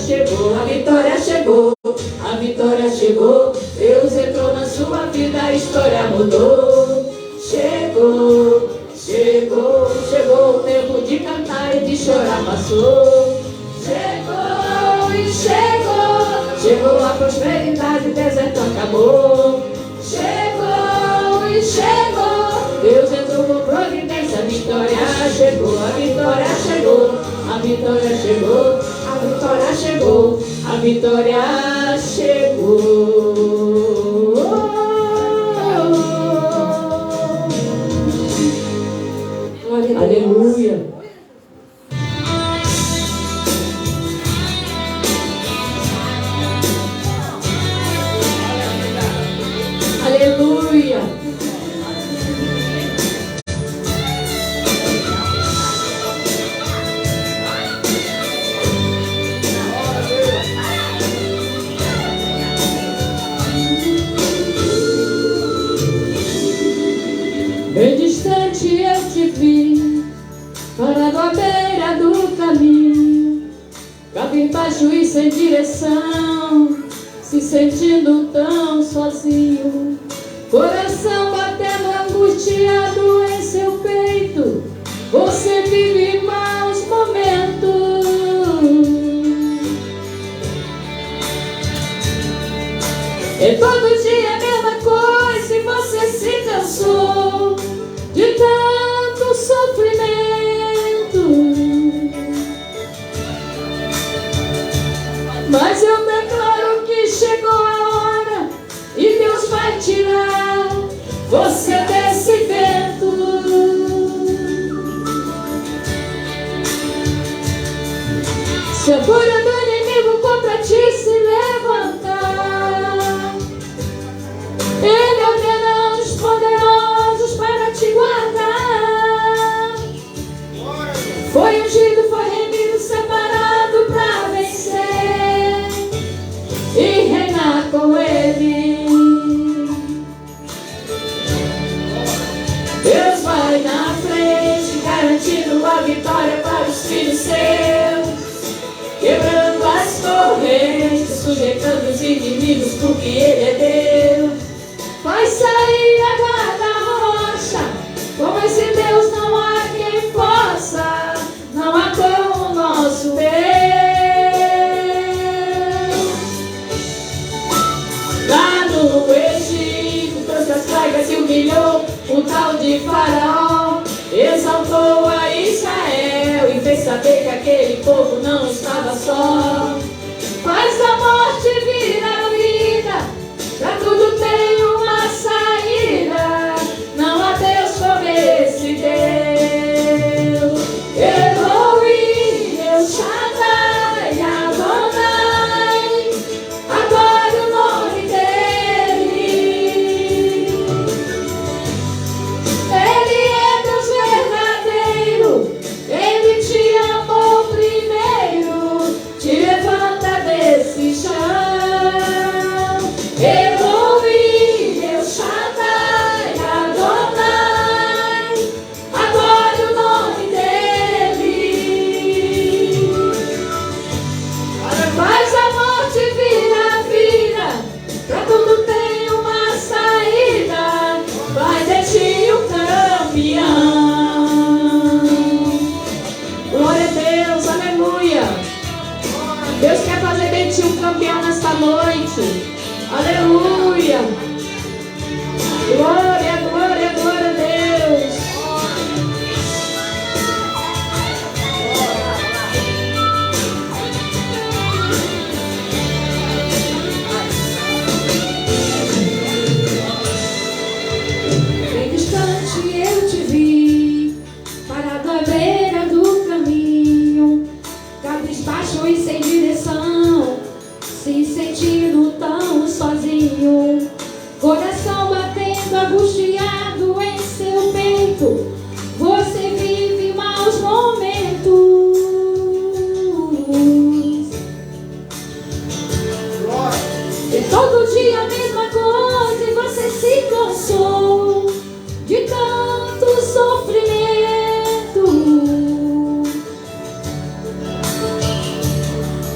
chegou, a vitória chegou, a vitória chegou. Deus entrou na sua vida, a história mudou. Chegou, chegou, chegou o tempo de cantar e de chorar passou. Chegou e chegou, chegou a prosperidade, o deserto acabou. Chegou e chegou, Deus entrou com providência, a vitória chegou, a vitória chegou, a vitória chegou, a vitória chegou, a vitória chegou. Aleluia. Aleluia. Bem distante eu te vi, parado à beira do caminho, cabisbaixo e sem direção, se sentindo tão sozinho, coração batendo angustiado em seu peito. Você vive maus momentos, é todo dia a mesma coisa e você se cansou de tanto sofrimento. Mas eu declaro que chegou a hora e Deus vai tirar você desse vento. Se a fúria do inimigo contra ti se levantar, Ele ordena os poderosos para te guardar. Foi ungido, foi remido, separado para vencer e reinar com Ele. Deus vai na frente, garantindo a vitória para os filhos seus, quebrando as correntes, sujeitando os inimigos, porque Ele é Deus. Vai sair água da rocha, com esse Deus não há quem possa, não há como o nosso Deus. Lá no Egito, trouxe as pragas e humilhou o tal de Faraó, exaltou a Israel e fez saber que aquele povo não estava só. Faz a morte virar vida, pra tudo tem uma saída, não há Deus como esse Deus. Elohim, El Shaddai, Adonai, adore o nome dele. Ele é Deus verdadeiro, Ele te amou primeiro, te levanta desse chão. Elohim, El Shaddai, Adonai, adore o nome dele. Faz a morte virar vida, pra tudo tem uma saída, faz de ti um campeão. Glória a Deus, aleluia. Deus quer fazer de ti um campeão nesta noite. Aleluia. Glória, glória, glória a Deus. Bem distante eu te vi, parado à beira do caminho, cabisbaixo e sem direção, se sentindo tão sozinho, coração batendo angustiado em seu peito. Você vive maus momentos, e todo dia a mesma coisa e você se cansou de tanto sofrimento.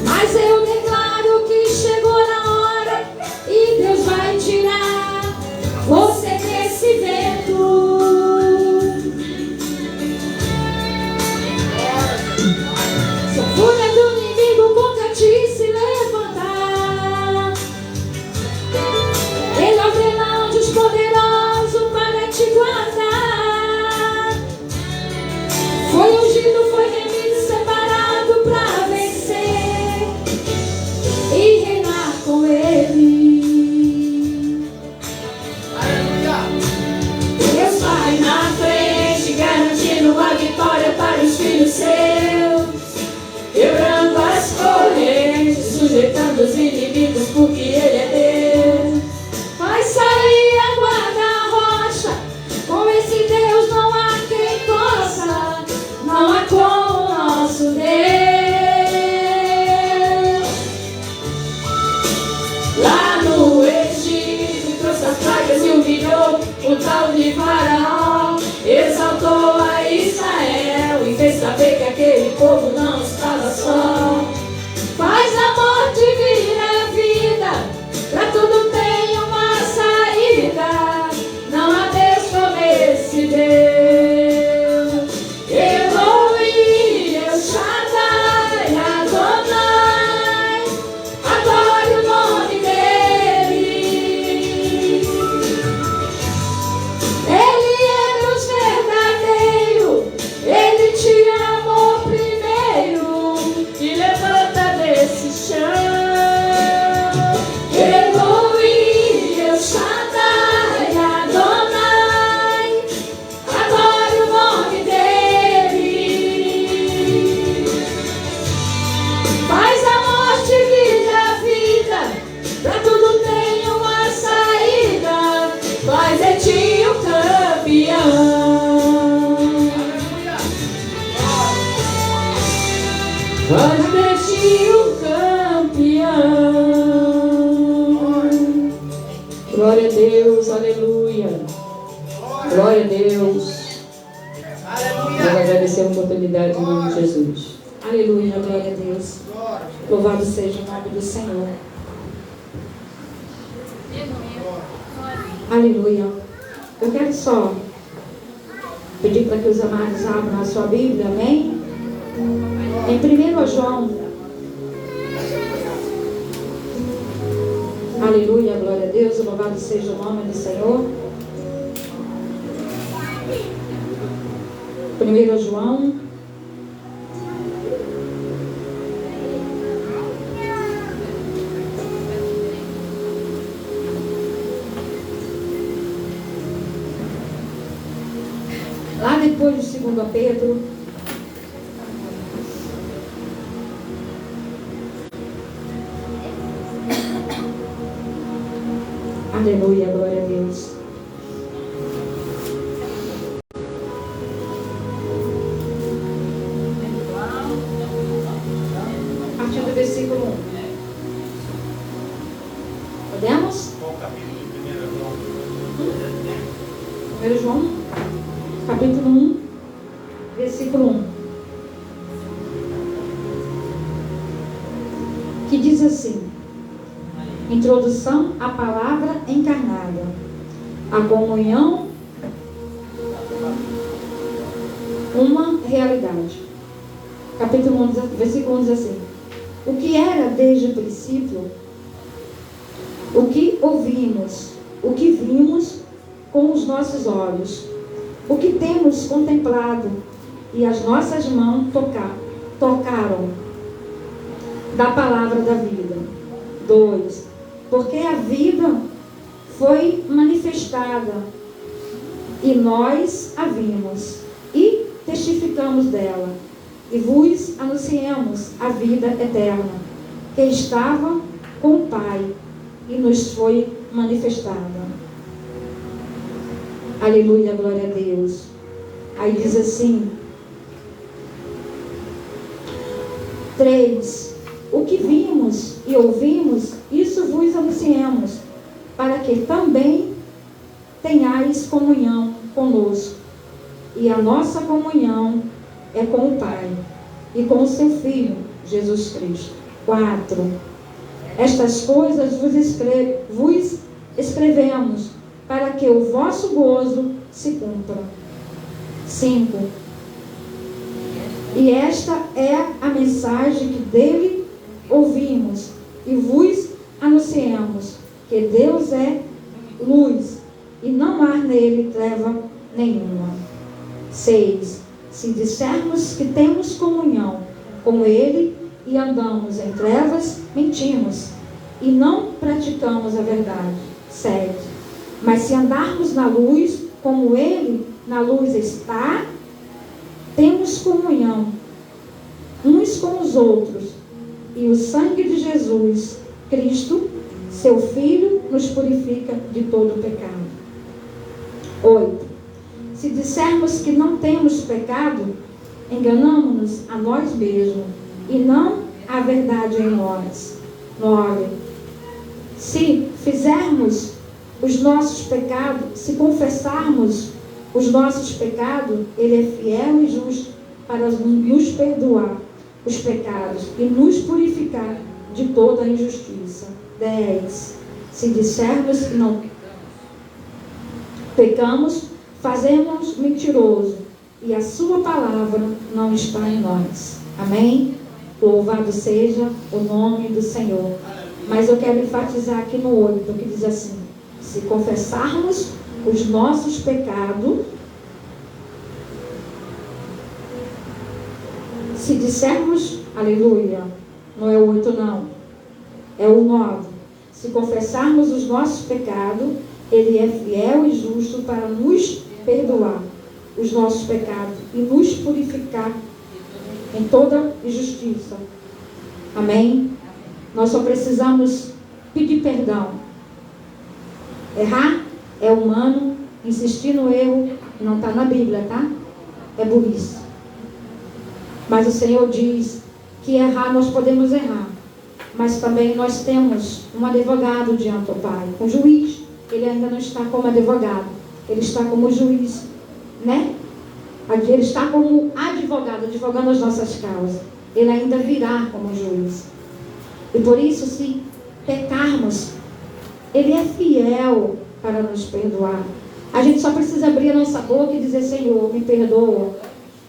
Mas eu Louvado seja o nome do Senhor. Aleluia. Eu quero só pedir para que os amados abram a sua Bíblia, amém? Em 1 João. Aleluia, glória a Deus, louvado seja o nome do Senhor. 1 João. Lá depois de 2 Pedro. Aleluia, glória a Deus. A partir do versículo 1. Podemos? Qual capítulo de 1 João, capítulo 1, versículo 1. Que diz assim: introdução à palavra encarnada, a comunhão, uma realidade. Capítulo 1, versículo 1 diz assim: o que era desde o princípio, o que ouvimos, o que vimos com os nossos olhos, o que temos contemplado e as nossas mãos tocaram da palavra da vida. 2. Porque a vida foi manifestada e nós a vimos e testificamos dela e vos anunciamos a vida eterna que estava com o Pai e nos foi manifestada. Aleluia, glória a Deus. Aí diz assim: 3. O que vimos e ouvimos, isso vos anunciamos, para que também tenhais comunhão conosco. E a nossa comunhão é com o Pai e com o seu Filho, Jesus Cristo. 4. Estas coisas vos escrevemos, para que o vosso gozo se cumpra. 5. E esta é a mensagem que dele ouvimos e vos anunciamos, que Deus é luz e não há nele treva nenhuma. 6. Se dissermos que temos comunhão com ele e andamos em trevas, mentimos e não praticamos a verdade. 7. Mas se andarmos na luz, como ele na luz está, temos comunhão uns com os outros, e o sangue de Jesus Cristo, seu Filho, nos purifica de todo pecado. 8. Se dissermos que não temos pecado, enganamo-nos a nós mesmos, e não há verdade em nós. 9. Se fizermos os nossos pecados, se confessarmos os nossos pecados, ele é fiel e justo para nos perdoar os pecados e nos purificar de toda a injustiça. 10. Se dissermos que não pecamos, fazemos mentiroso e a sua palavra não está em nós. Amém? Louvado seja o nome do Senhor. Mas eu quero enfatizar aqui no 8, que diz assim: se confessarmos os nossos pecados, se dissermos, aleluia, não é o 8 não, é o 9. Se confessarmos os nossos pecados, ele é fiel e justo para nos perdoar os nossos pecados e nos purificar em toda injustiça. Amém? Nós só precisamos pedir perdão. Errar é humano, insistir no erro não está na Bíblia, tá? É burrice. Mas o Senhor diz que errar nós podemos errar, mas também nós temos um advogado diante do Pai, um juiz. Ele ainda não está como advogado, ele está como juiz, né? Ele está como advogado, advogando as nossas causas. Ele ainda virá como juiz. E por isso, se pecarmos, Ele é fiel para nos perdoar. A gente só precisa abrir a nossa boca e dizer: Senhor, me perdoa.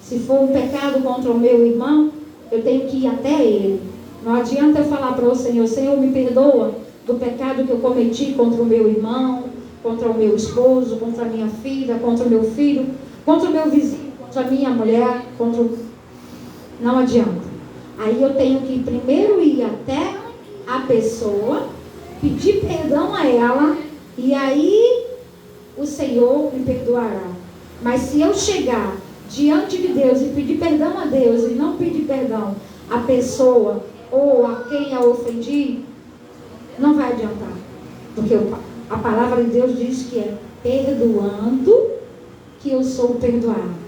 Se for um pecado contra o meu irmão, eu tenho que ir até Ele. Não adianta eu falar para o Senhor: Senhor, me perdoa do pecado que eu cometi contra o meu irmão, contra o meu esposo, contra a minha filha, contra o meu filho, contra o meu vizinho, contra a minha mulher, contra o... Não adianta. Aí eu tenho que primeiro ir até a pessoa, pedir perdão a ela, e aí o Senhor me perdoará. Mas se eu chegar diante de Deus e pedir perdão a Deus e não pedir perdão à pessoa ou a quem a ofendi, não vai adiantar. Porque a palavra de Deus diz que é perdoando que eu sou perdoado.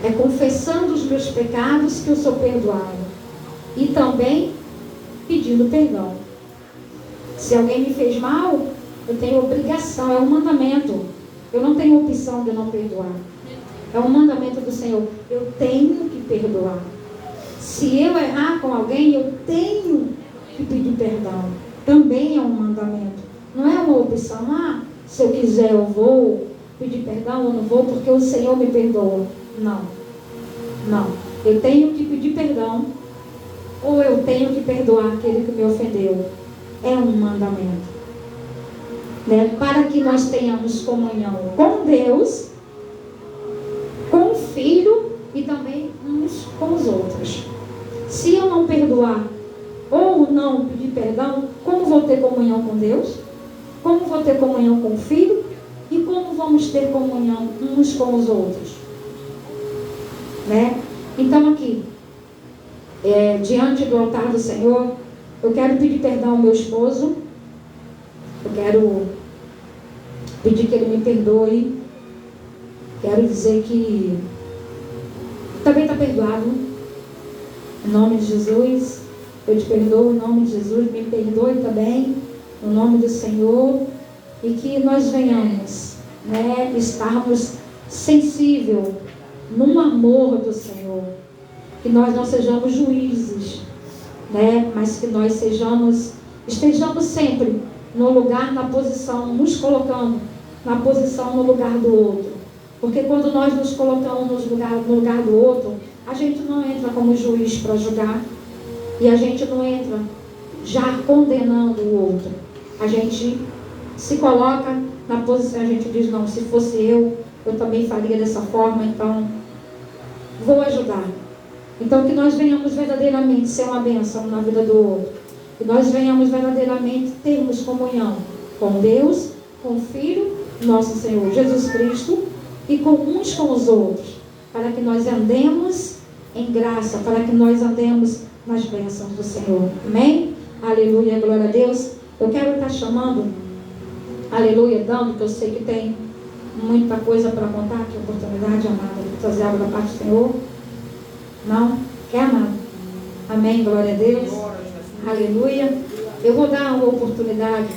É confessando os meus pecados que eu sou perdoado. E também pedindo perdão. Se alguém me fez mal, eu tenho obrigação, é um mandamento. Eu não tenho opção de não perdoar. É um mandamento do Senhor. Eu tenho que perdoar. Se eu errar com alguém, eu tenho que pedir perdão. Também é um mandamento. Não é uma opção. Se eu quiser eu vou pedir perdão ou não vou porque o Senhor me perdoa. Não. Não. Eu tenho que pedir perdão ou eu tenho que perdoar aquele que me ofendeu. É um mandamento. Né? Para que nós tenhamos comunhão com Deus, com o Filho e também uns com os outros. Se eu não perdoar ou não pedir perdão, como vou ter comunhão com Deus? Como vou ter comunhão com o Filho? E como vamos ter comunhão uns com os outros? Né? Então aqui, diante do altar do Senhor, eu quero pedir perdão ao meu esposo. Eu quero pedir que ele me perdoe. Quero dizer que também está perdoado. Em nome de Jesus, eu te perdoo. Em nome de Jesus, me perdoe também. No nome do Senhor. E que nós venhamos, né, estarmos sensíveis no amor do Senhor. Que nós não sejamos juízes, né, mas que nós estejamos sempre no lugar, na posição, nos colocando na posição, no lugar do outro. Porque quando nós nos colocamos no lugar do outro, a gente não entra como juiz para julgar. E a gente não entra já condenando o outro. A gente se coloca na posição, a gente diz: não, se fosse eu também faria dessa forma, então vou ajudar. Então que nós venhamos verdadeiramente ser uma bênção na vida do outro. Que nós venhamos verdadeiramente termos comunhão com Deus, com o Filho, nosso Senhor Jesus Cristo, e com uns com os outros, para que nós andemos em graça, para que nós andemos nas bênçãos do Senhor. Amém? Aleluia, glória a Deus. Eu quero estar chamando, aleluia, dando, que eu sei que tem muita coisa para contar, que oportunidade, amada, de trazer algo da parte do Senhor. Não? Quer, amado? Amém, glória a Deus. Aleluia. Eu vou dar uma oportunidade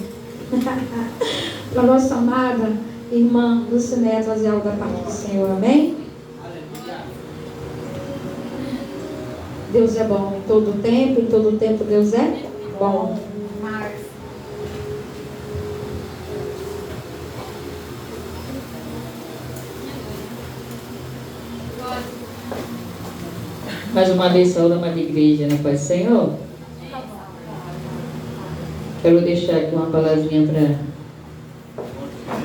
para a nossa amada irmã Luciné trazer algo da parte do Senhor. Amém? Deus é bom em todo tempo Deus é bom. Mais uma vez, saúde, amada igreja, na paz do Senhor. Quero deixar aqui uma palavrinha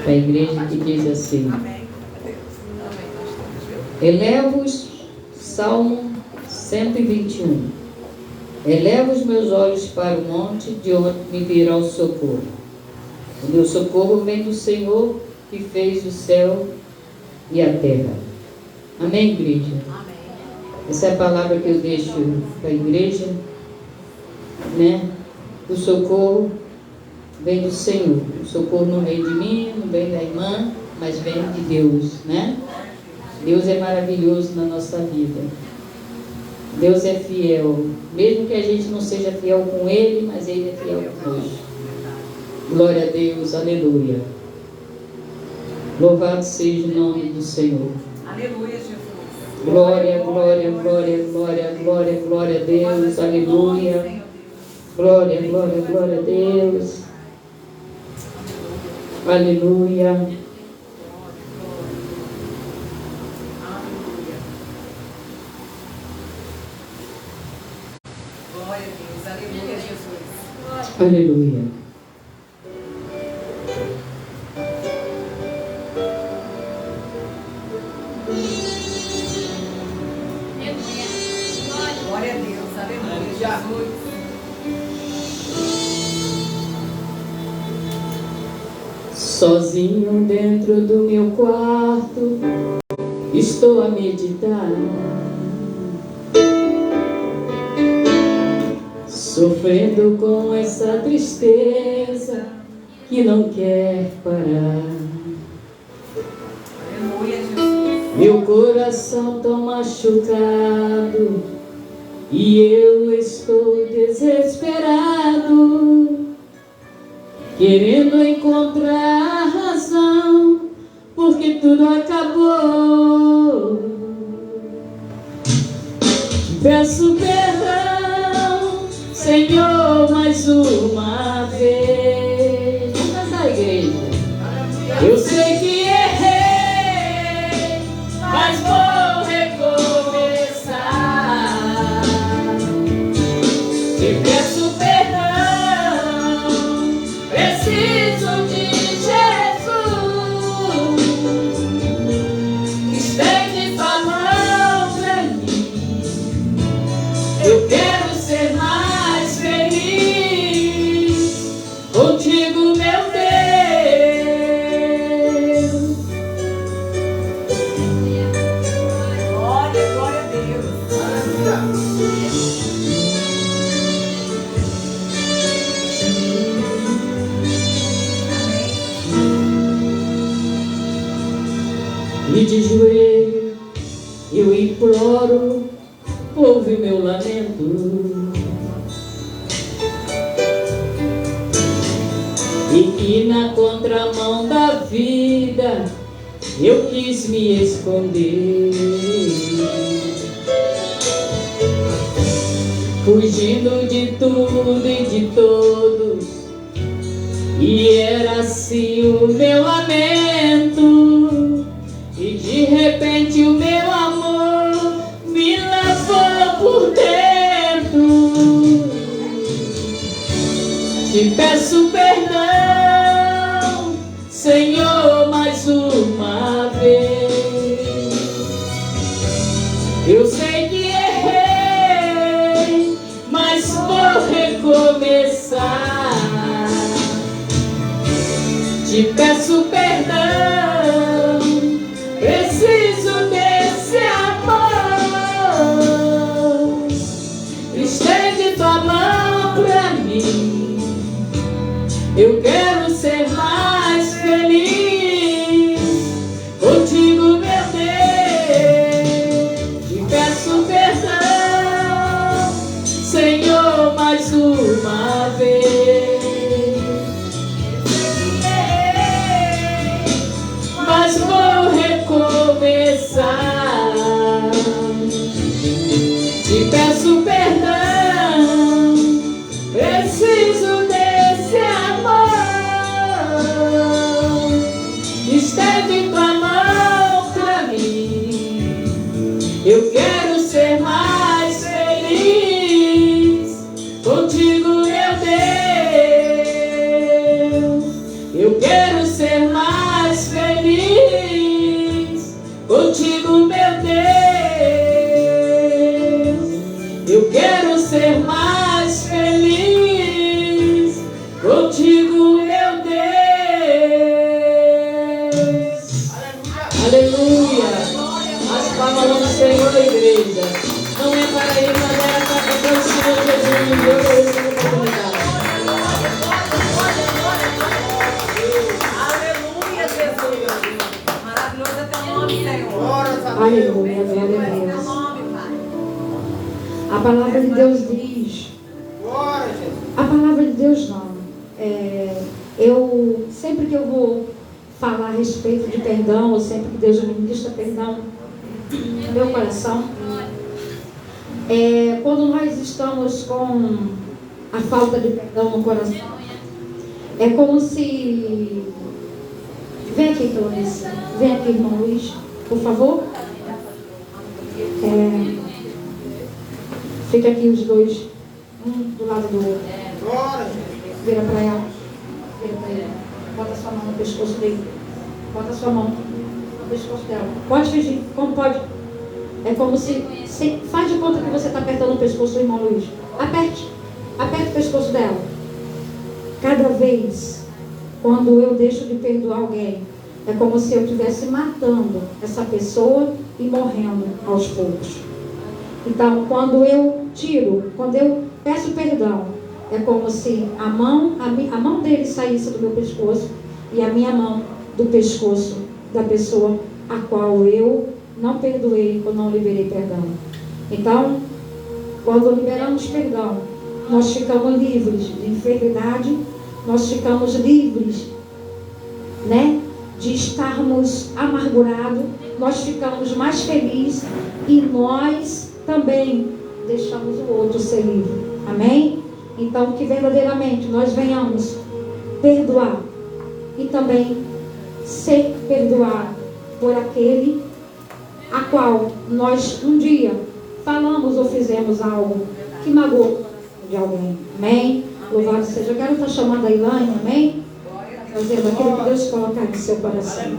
para a igreja que diz assim: elevo-os, Salmo 121. Elevo os meus olhos para o monte, de onde me virá o socorro. O meu socorro vem do Senhor, que fez o céu e a terra. Amém, igreja? Amém. Essa é a palavra que eu deixo para a igreja, né? O socorro vem do Senhor. O socorro não vem de mim, não vem da irmã, mas vem de Deus, né? Deus é maravilhoso na nossa vida. Deus é fiel. Mesmo que a gente não seja fiel com Ele, mas Ele é fiel conosco. Glória a Deus, aleluia. Louvado seja o nome do Senhor. Aleluia, Jesus. Glória, glória, glória, glória, glória, glória a Deus, aleluia. Glória, glória, glória a Deus. Aleluia. Glória a Deus. Aleluia, Jesus. Aleluia. Glória a Deus. Aleluia, Jesus. Sozinho dentro do meu quarto, estou a meditar, sofrendo com essa tristeza que não quer parar. Aleluia, Jesus. Meu coração tão machucado e eu estou desesperado, querendo encontrar razão, porque tudo acabou. Peço perdão, Senhor, mais uma vez. Vamos cantar, igreja. Eu sei que errei, mas vou recomeçar. Te peço perdão, preciso de Jesus. Estende tua mão pra mim. Eu quero ser mais feliz contigo, meu Deus. Glória, glória a Deus. E de joelho eu imploro, ouve o meu lamento, e que na contramão da vida eu quis me esconder, fugindo de tudo e de todos, e era assim o meu lamento. E de repente o meu amor me levou por dentro. Te peço perdão, Senhor, mais uma vez. Eu sei que errei, mas vou recomeçar. Te peço perdão, preciso desse amor. Estende tua mão pra mim. Eu quero ser mais feliz contigo, meu Deus. Te peço perdão, Senhor, mais uma vez. Mas vou recomeçar. Te peço perdão, preciso desse amor. Estende tua mão pra mim. Eu quero ser mais feliz contigo, meu Deus. Eu quero ser mais feliz contigo, meu Deus. Eu quero ser mais feliz contigo, meu Deus. Aleluia. As palmas do Senhor, igreja. Não é para ir, mas é para o Senhor Jesus nos deu essa oportunidade. Aleluia, Jesus. Maravilhoso é teu nome, Senhor. Aleluia, glória a Teu Deus. nome, Pai. A palavra de Deus diz. A palavra de Deus não. Eu sempre que eu vou falar a respeito de perdão, ou sempre que Deus me ministra perdão no meu coração, quando nós estamos com a falta de perdão no coração. É como se... Vem aqui, Clarice. Vem aqui, irmão Luiz, por favor. Fica aqui os dois, um do lado do outro. Vira para ela. Vira para ele. Bota sua mão no pescoço dele. Bota sua mão no pescoço dela. Pode fingir, como pode. É como se faz de conta que você está apertando o pescoço do irmão Luiz. Aperte o pescoço dela. Cada vez, quando eu deixo de perdoar alguém, é como se eu estivesse matando essa pessoa e morrendo aos poucos. Então, quando eu peço perdão, é como se a mão dele saísse do meu pescoço e a minha mão do pescoço da pessoa a qual eu não perdoei ou não liberei perdão. Então, quando liberamos perdão, nós ficamos livres de enfermidade, nós ficamos livres, de estarmos amargurados, nós ficamos mais felizes e nós também deixamos o outro ser livre. Amém? Então, que verdadeiramente nós venhamos perdoar e também ser perdoado por aquele a qual nós um dia falamos ou fizemos algo que magoou de alguém. Amém? Louvado seja. Eu quero estar chamando a Ilane, amém? Fazendo aquilo que Deus colocar no seu coração.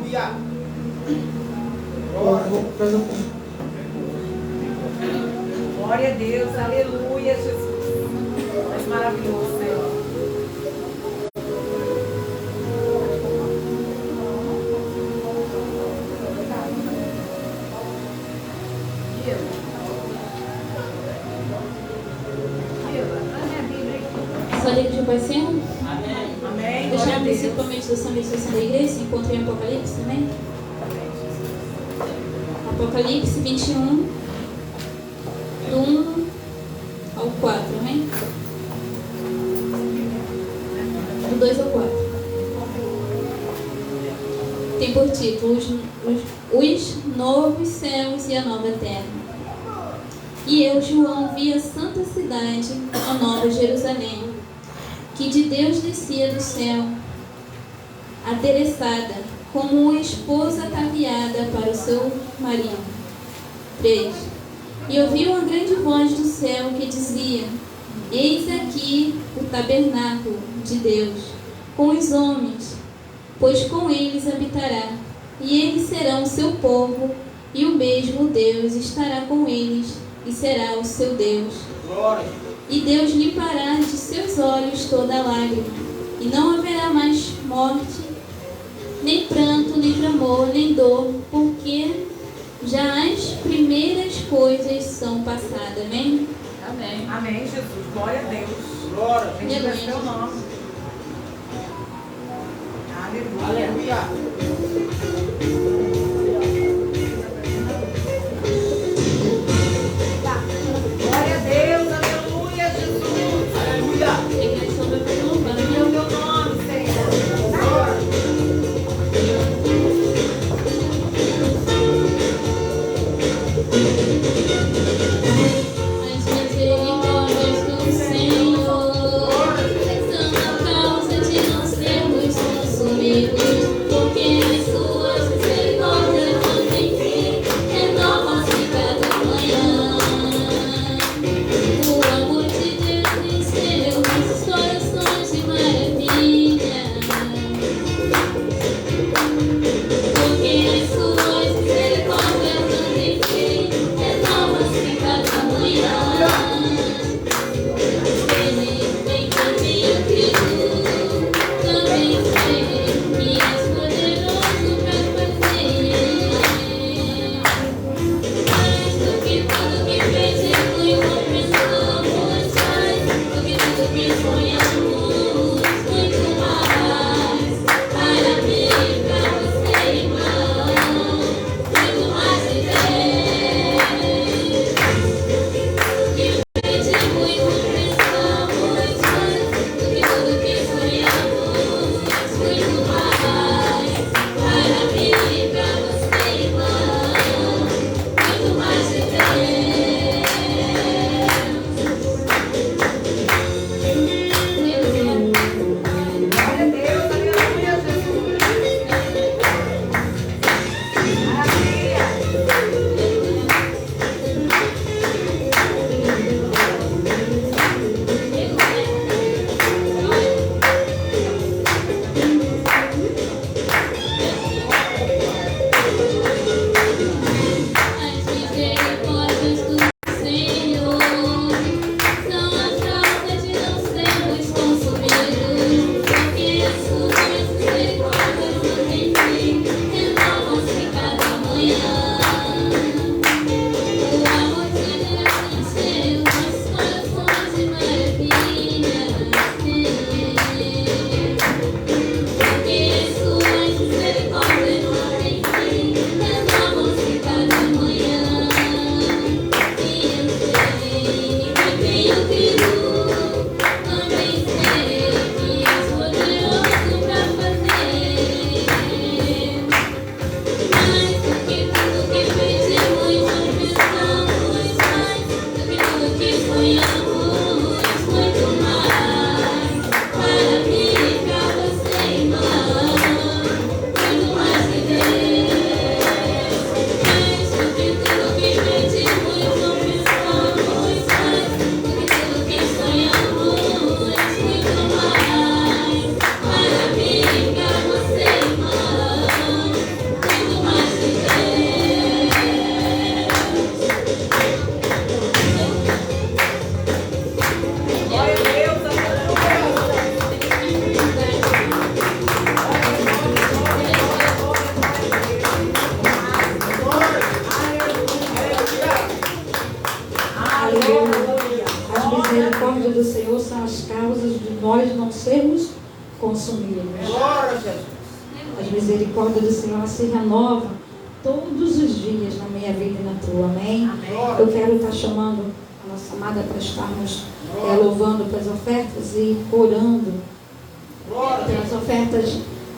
Glória a Deus, aleluia, Jesus. És maravilhoso, Senhor. Só a igreja vai sendo? Amém. Deixar principalmente dessa missão da igreja, se encontra em Apocalipse também? Apocalipse 21, do 1 ao 4, amém? Do 2 ao 4. Tem por título os novos céus e a nova terra. E eu, João, vi a santa cidade, a nova Jerusalém, que de Deus descia do céu, adereçada como uma esposa ataviada para o seu marido. 3. E ouvi uma grande voz do céu que dizia: Eis aqui o tabernáculo de Deus com os homens, pois com eles habitará, e eles serão o seu povo, e o mesmo Deus estará com eles e será o seu Deus. Glória. E Deus limpará de seus olhos toda lágrima, e não haverá mais morte, nem pranto, nem clamor, nem dor, porque já as primeiras coisas são passadas. Amém? Amém. Amém, Jesus. Glória a Deus. Glória. Bendito é o teu nome. Aleluia. Glória a Deus. Aleluia, Jesus. Aleluia. A igreja só vai fazer louvando. Bendito é o teu nome, Senhor. Glória. As misericórdias do Senhor são a causa de não sermos consumidos, porque as suas misericórdias não têm fim, renovam-se cada manhã. O amor de Deus encheu nossos corações de maravilha, porque as suas misericórdias não têm fim, renovam-se cada manhã. Ele vem caminho que tu também sei, e és poderoso para fazer mais do que tudo que pedimos e confessamos, mais do que tudo que sonhamos, muito mais para mim e para você, irmão, muito mais de Deus. Pedimos e confessamos mais do que tudo que sonhamos, muito mais para mim e para você, irmão, muito mais de Deus. as causas de nós não sermos consumidos. Glória a Jesus. As misericórdias do Senhor se renovam todos os dias na minha vida e na tua. Amém? Eu quero estar chamando a nossa amada para estarmos louvando pelas ofertas e orando pelas ofertas.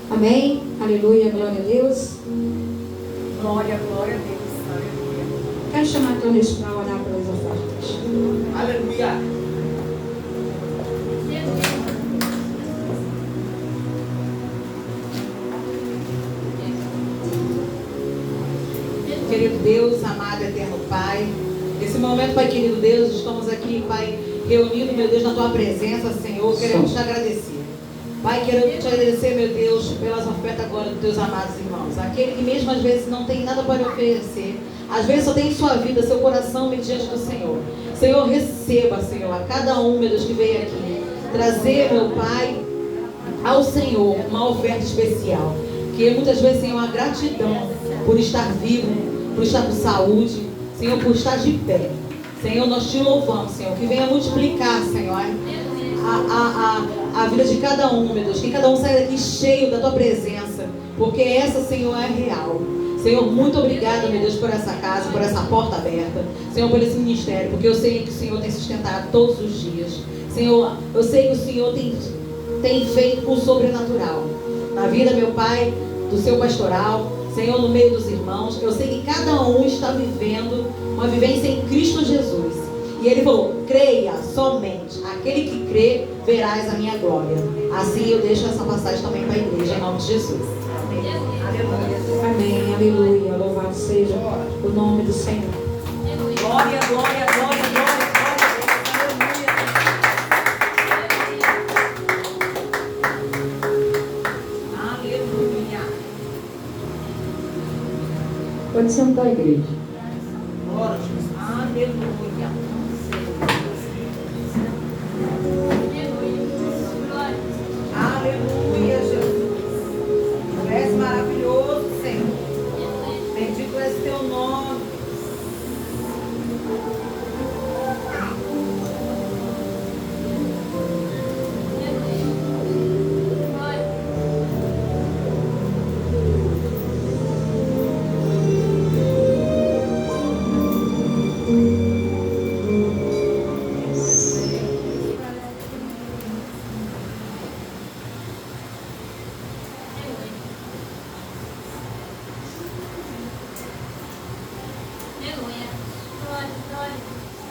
Amém? Aleluia, glória a Deus. Glória, glória a Deus. Aleluia. Quero chamar todos para orar pelas ofertas. Aleluia. Querido Deus, amado eterno Pai, nesse momento, Pai querido Deus, estamos aqui, Pai, reunidos, meu Deus, na Tua presença, Senhor, queremos te agradecer. Pai, queremos te agradecer, meu Deus, pelas ofertas agora dos Teus amados irmãos. Aquele que mesmo às vezes não tem nada para oferecer, às vezes só tem sua vida, seu coração diante do Senhor. Senhor, receba, Senhor, a cada um, meu Deus, que veio aqui, trazer, meu Pai, ao Senhor uma oferta especial. Que muitas vezes, Senhor, a gratidão por estar vivo, por estar com saúde, Senhor, por estar de pé. Senhor, nós te louvamos, Senhor, que venha multiplicar, Senhor, a vida de cada um, meu Deus, que cada um saia daqui cheio da Tua presença, porque essa, Senhor, é real. Senhor, muito obrigada, meu Deus, por essa casa, por essa porta aberta, Senhor, por esse ministério, porque eu sei que o Senhor tem sustentado todos os dias. Senhor, eu sei que o Senhor tem feito o sobrenatural na vida, meu Pai, do seu pastoral, Senhor, no meio dos irmãos. Eu sei que cada um está vivendo uma vivência em Cristo Jesus. E Ele falou, creia somente. Aquele que crê, verás a minha glória. Assim eu deixo essa passagem também para a igreja, em nome de Jesus. Amém. Aleluia. Amém, aleluia. Louvado seja o nome do Senhor. Glória, glória, glória, glória. Pode sentar, igreja. Glória a Jesus. Aleluia. Aleluia, Jesus. Tu és maravilhoso, Senhor. Bendito és teu nome.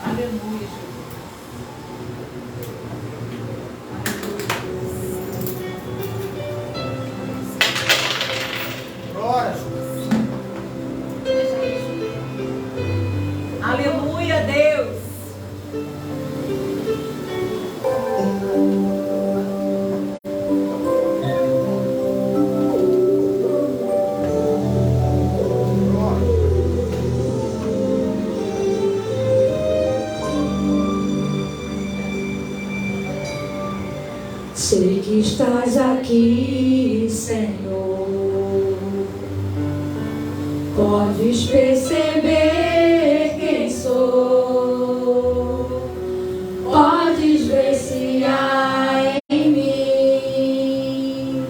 Aleluia, Jesus. Glória, Jesus. Aleluia, Deus. Sei que estás aqui, Senhor. Podes perceber quem sou. Podes ver se há em mim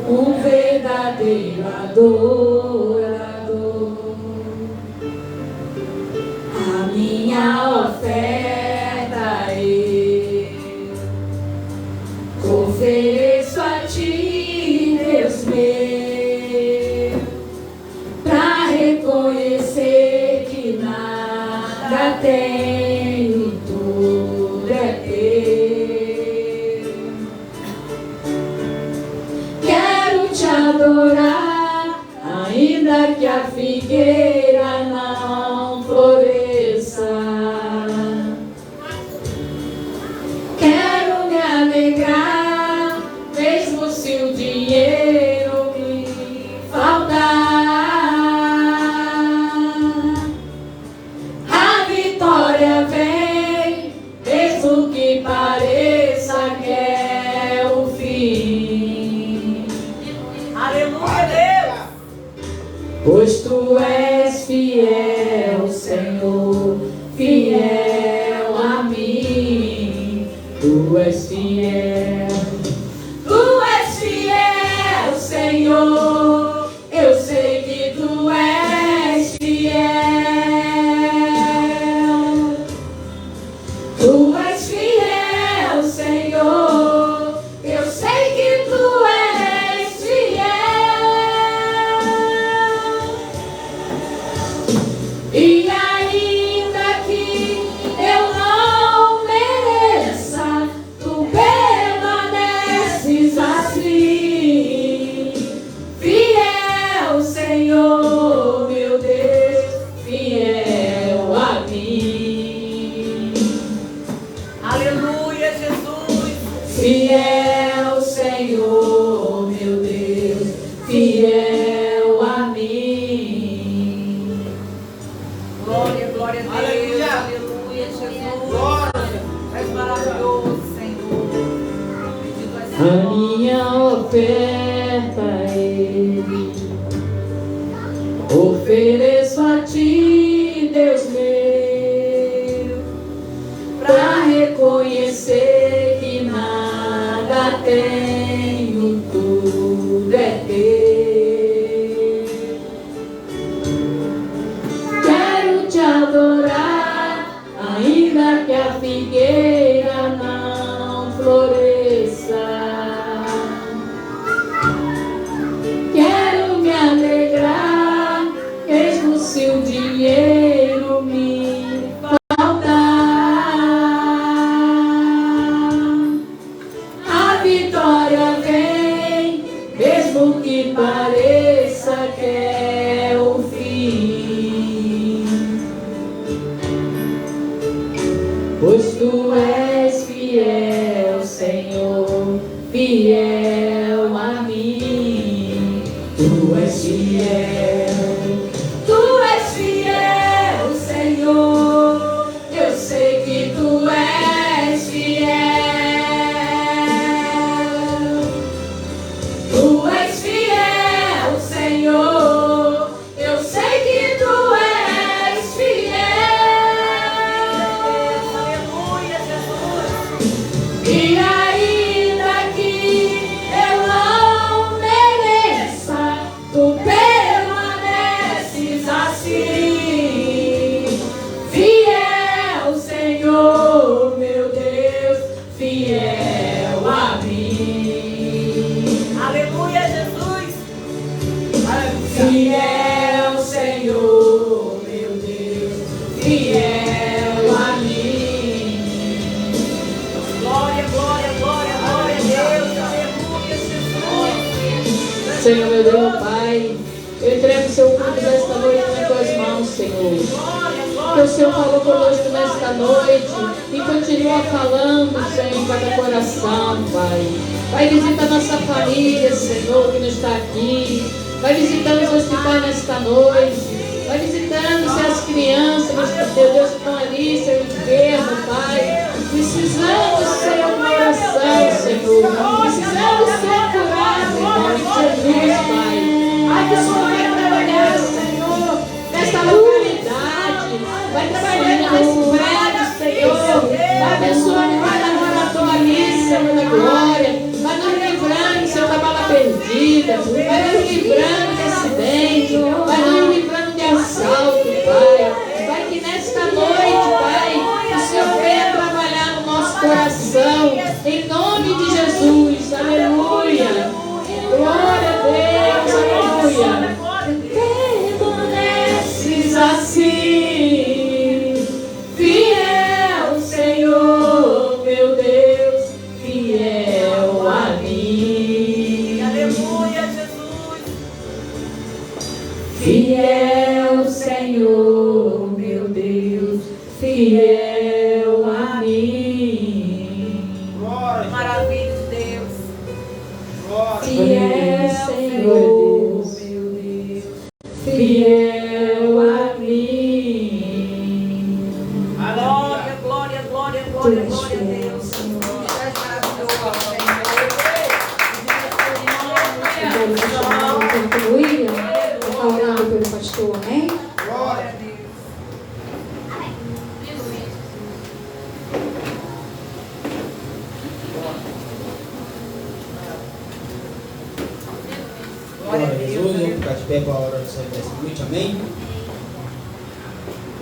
um verdadeiro adorador. A minha oferta ofereço a Ti, Deus meu, pra reconhecer que nada tenho, tudo é Teu. Quero Te adorar, ainda que a figueira não floresça. Quero me alegrar, mesmo se o dinheiro me faltar. A vitória vem, mesmo que pareça que é o fim. Aleluia, Deus. Pois Tu és fiel, Senhor, fiel a mim. Tu és fiel. Tu és fiel, Senhor. Eu sei que tu és fiel. Tu és fiel, Senhor. Eu sei que tu és fiel. E ainda que eu não mereça, tu permaneces assim. Fiel, Senhor, meu Deus, fiel a mim. Aleluia, Jesus. Fiel, Senhor, meu Deus, fiel a mim. Glória, glória a Deus. Aleluia. Aleluia, Jesus. Glória. És maravilhoso, Senhor. Bendito és A minha oferta a Ele ofereço a Ti, Deus meu, pra reconhecer que nada tenho, tudo é Teu. Quero Te adorar, ainda que a figueira não floresça. Quero me alegrar, mesmo se o dinheiro me faltar. A vitória vem, mesmo que pareça que é o fim. Pois tu és fiel, Senhor, fiel a mim. Tu és fiel, tu és fiel, Senhor. Eu sei que tu és fiel. Tu és fiel, Senhor. Eu sei que tu és fiel. Aleluia, Jesus. E ainda que eu não mereça, tu permaneces assim. Fiel, Senhor, meu Deus, fiel a mim. Aleluia, Jesus. Fiel, Senhor, meu Deus, fiel a mim. Glória, glória, glória, glória a Deus. Aleluia, Jesus. Senhor, meu Deus, meu Pai, eu entrego o seu culto desta noite nas tuas mãos, Senhor. Glória, Que glória. o Senhor falou conosco nesta noite e continua falando, Senhor, em cada coração, Pai. Vai visitar nossa família, Senhor, que não está aqui. Vai visitando os hospitais nesta noite. Vai visitando as crianças, meu Deus, que estão ali, Senhor, enfermo, Pai. Precisando ser uma oração, Senhor. Precisando ser curado, em nome de Jesus, Pai. Ai, que o Senhor vai trabalhar, Senhor, nesta localidade. Vai trabalhando nesse prédio, Senhor. Vai abençoando cada morador ali, Senhor da glória. Vai nos livrando, Senhor, da bala perdida. Vai nos livrando de acidente. Vai nos livrando de assalto, Pai. Vai que nesta noite, Pai, o Senhor venha trabalhar no nosso coração. Em nome de Jesus. Aleluia. Glória a Deus. Aleluia. Permaneces assim, fiel, Senhor, meu Deus, fiel a mim. Aleluia, Jesus. Fiel, Senhor, meu Deus, fiel a mim. Glória. Maravilha de Deus. Glória. Fiel, Senhor, meu Deus, fiel a mim. Glória, glória, glória, glória, glória a Deus. És maravilhoso, Continue orando pelo pastor, amém? Glória. Glória a Jesus, vamos ficar de pé para a hora do Senhor dessa noite, amém?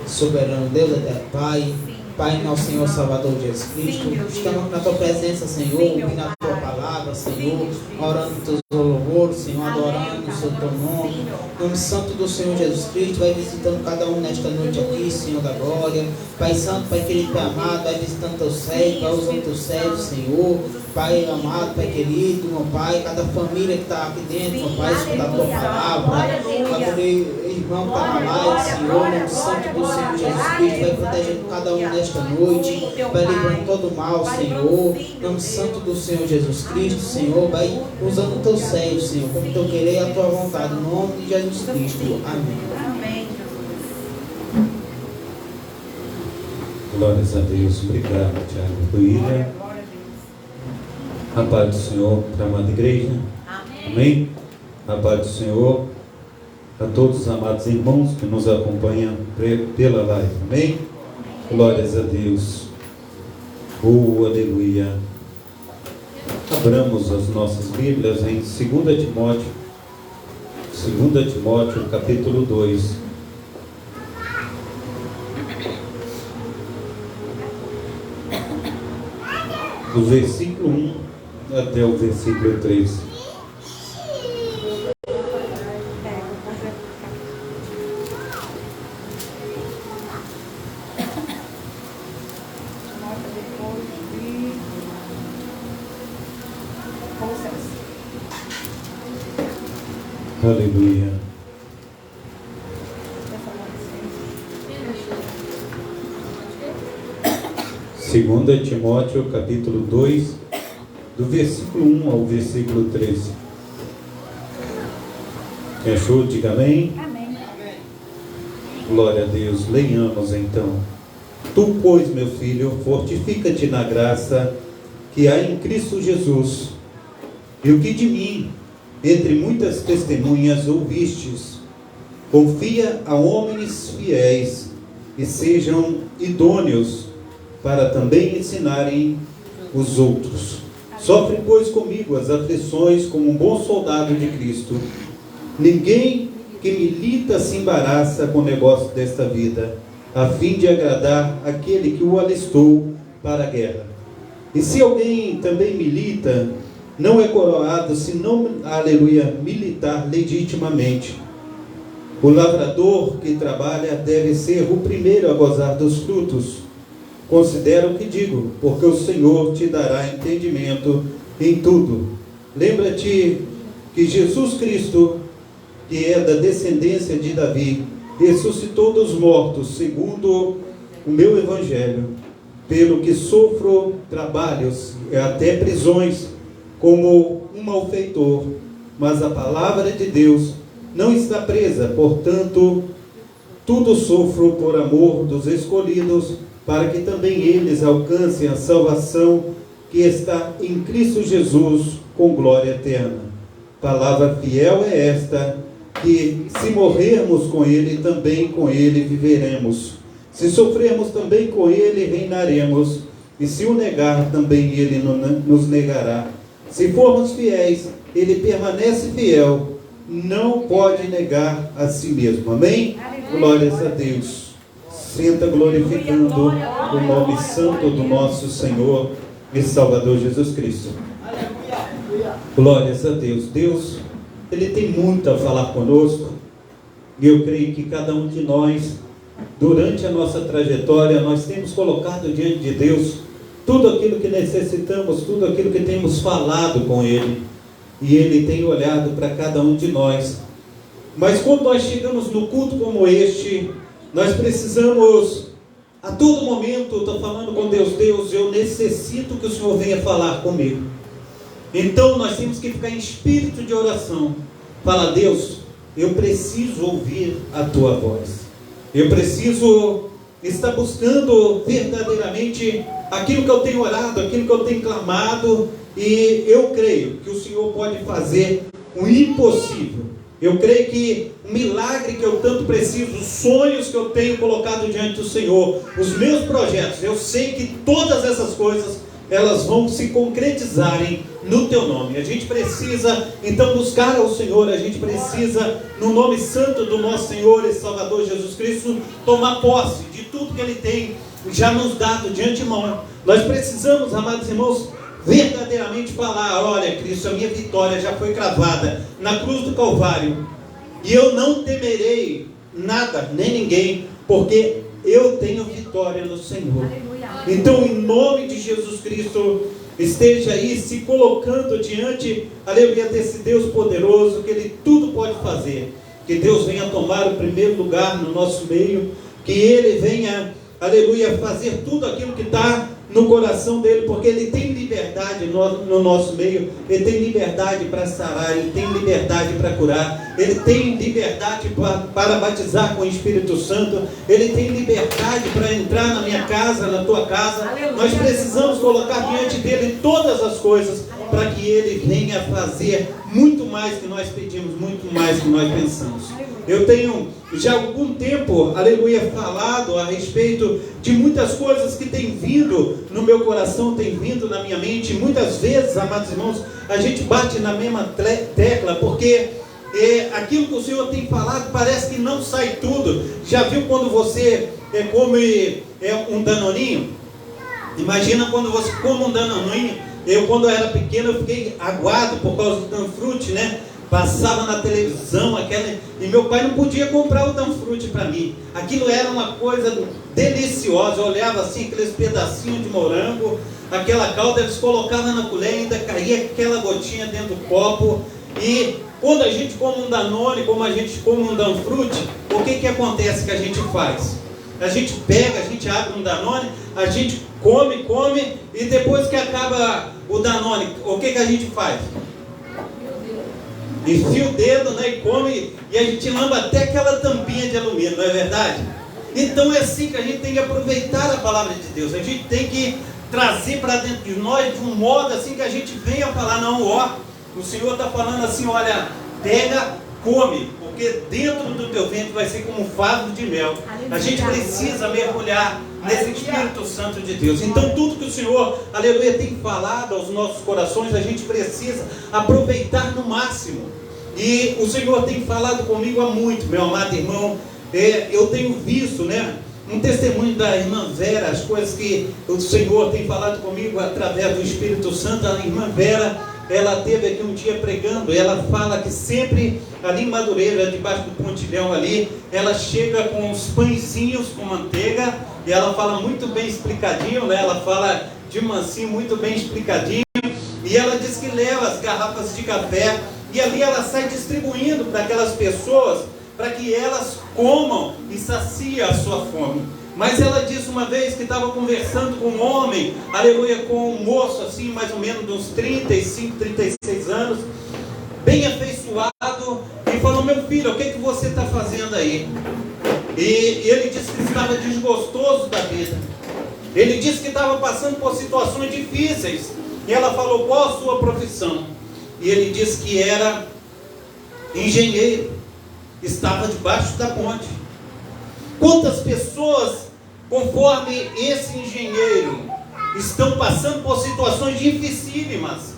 Soberano Deus, eterno Pai, Pai, nosso Senhor Salvador Jesus Cristo, estamos na Tua presença, Senhor, ouvindo a Tua palavra, Senhor, orando os Teus louvores, Senhor, adorando o Seu Teu nome, nome santo do Senhor Jesus Cristo, vai visitando cada um nesta noite aqui, Senhor da glória, Pai santo, Pai querido, Pai amado, vai visitando Teus servos, vai usando Teus servos, Senhor, Pai amado, Pai querido, meu Pai, cada família que está aqui dentro, meu Pai, escuta a Tua palavra, cada irmão que está na live, Senhor, nome santo do Senhor Jesus Cristo, vai protegendo cada um nesta noite, vai livrando todo o mal, Senhor, nome santo do Senhor Jesus Cristo, Senhor, vai usando o Teu servo, Senhor, como Teu querer e a Tua vontade, em nome de Jesus Cristo, amém. Amém. Glórias a Deus, obrigado, Tiago Ruíra. A paz do Senhor para a amada igreja. Amém. A paz do Senhor a todos os amados irmãos que nos acompanham pela live. Amém. Glórias a Deus. Oh, aleluia. Abramos as nossas Bíblias em 2 Timóteo, capítulo 2. Do versículo 1 até o versículo 3. Aleluia. Segunda Timóteo, capítulo 2, do versículo 1 ao versículo 13. Quem achou, diga amém. Amém. Glória a Deus. Leiamos então. Tu, pois, meu filho, fortifica-te na graça que há em Cristo Jesus, e o que de mim, entre muitas testemunhas, ouvistes, confia a homens fiéis, e sejam idôneos para também ensinarem os outros. Sofre, pois, comigo as aflições como um bom soldado de Cristo. Ninguém que milita se embaraça com o negócio desta vida, a fim de agradar aquele que o alistou para a guerra. E se alguém também milita, não é coroado, senão, aleluia, militar legitimamente. O lavrador que trabalha deve ser o primeiro a gozar dos frutos. Considera o que digo, porque o Senhor te dará entendimento em tudo. Lembra-te que Jesus Cristo, que é da descendência de Davi, ressuscitou dos mortos, segundo o meu evangelho, pelo que sofro trabalhos e até prisões, como um malfeitor, mas a palavra de Deus não está presa, portanto, tudo sofro por amor dos escolhidos, para que também eles alcancem a salvação que está em Cristo Jesus com glória eterna. Palavra fiel é esta, que se morrermos com Ele, também com Ele viveremos. Se sofrermos também com Ele, reinaremos. E se o negar, também Ele nos negará. Se formos fiéis, Ele permanece fiel, não pode negar a si mesmo. Amém? Glórias a Deus. Senta glorificando o nome santo do nosso Senhor e Salvador Jesus Cristo. Glórias a Deus. Deus, Ele tem muito a falar conosco, e eu creio que cada um de nós, durante a nossa trajetória, nós temos colocado diante de Deus tudo aquilo que necessitamos, tudo aquilo que temos falado com Ele, e Ele tem olhado para cada um de nós. Mas quando nós chegamos no culto como este, nós precisamos, a todo momento, estou falando com Deus: Deus, eu necessito que o Senhor venha falar comigo. Então nós temos que ficar em espírito de oração. Fala: Deus, eu preciso ouvir a Tua voz. Eu preciso estar buscando verdadeiramente aquilo que eu tenho orado, aquilo que eu tenho clamado. E eu creio que o Senhor pode fazer o impossível. Eu creio que o milagre que eu tanto preciso, os sonhos que eu tenho colocado diante do Senhor, os meus projetos, eu sei que todas essas coisas elas vão se concretizarem no teu nome. A gente precisa então buscar ao Senhor, a gente precisa, no nome santo do nosso Senhor e Salvador Jesus Cristo, tomar posse de tudo que Ele tem já nos dado de antemão. Nós precisamos, amados irmãos, verdadeiramente falar: olha, Cristo, a minha vitória já foi cravada na cruz do Calvário, e eu não temerei nada, nem ninguém, porque eu tenho vitória no Senhor. Então, em nome de Jesus Cristo, esteja aí se colocando diante, aleluia, desse Deus poderoso, que Ele tudo pode fazer. Que Deus venha tomar o primeiro lugar no nosso meio, que Ele venha, aleluia, fazer tudo aquilo que está no coração dele, porque Ele tem liberdade no nosso meio. Ele tem liberdade para sarar, Ele tem liberdade para curar, Ele tem liberdade para batizar com o Espírito Santo, Ele tem liberdade para entrar na minha casa, na tua casa. Nós precisamos colocar diante dele todas as coisas, para que Ele venha fazer muito mais que nós pedimos, muito mais que nós pensamos. Eu tenho já há algum tempo, aleluia, falado a respeito de muitas coisas que têm vindo no meu coração, têm vindo na minha mente. Muitas vezes, amados irmãos, a gente bate na mesma tecla, porque aquilo que o Senhor tem falado parece que não sai tudo. Já viu quando você come um danoninho? Imagina quando você come um danoninho. Eu, quando eu era pequeno, eu fiquei aguado por causa do Danfruit, né? Passava na televisão e meu pai não podia comprar o Danfruit para mim. Aquilo era uma coisa deliciosa. Eu olhava assim, aqueles pedacinhos de morango, aquela calda, eles colocavam na colher, ainda caía aquela gotinha dentro do copo. E quando a gente come um Danone, como a gente come um Danfruit, o que acontece que a gente faz? A gente pega, a gente abre um Danone, a gente come, e depois que acaba o Danone, o que a gente faz? Enfia o dedo, né, e come, e a gente lamba até aquela tampinha de alumínio, não é verdade? Então é assim que a gente tem que aproveitar a palavra de Deus. A gente tem que trazer para dentro de nós de um modo assim que a gente venha falar: não, ó, o Senhor está falando assim, olha, pega, come, porque dentro do teu ventre vai ser como um favo de mel. A gente precisa mergulhar nesse Espírito Santo de Deus. Então tudo que o Senhor, aleluia, tem falado aos nossos corações, a gente precisa aproveitar no máximo. E o Senhor tem falado comigo há muito, meu amado irmão. Eu tenho visto, né, um testemunho da irmã Vera, as coisas que o Senhor tem falado comigo através do Espírito Santo. A irmã Vera, ela teve aqui um dia pregando, e ela fala que sempre ali em Madureira, debaixo do pontilhão ali, ela chega com uns pãezinhos com manteiga, e ela fala muito bem explicadinho, né? Ela fala de mansinho, muito bem explicadinho, e ela diz que leva as garrafas de café, e ali ela sai distribuindo para aquelas pessoas, para que elas comam e saciem a sua fome. Mas ela disse uma vez que estava conversando com um homem, aleluia, com um moço assim, mais ou menos de uns 35, 36 anos, bem afeiçoado, e falou: meu filho, o que você está fazendo aí? E ele disse que estava desgostoso da vida. Ele disse que estava passando por situações difíceis. E ela falou: qual a sua profissão? E ele disse que era engenheiro, estava debaixo da ponte. Quantas pessoas, conforme esse engenheiro, estão passando por situações dificílimas?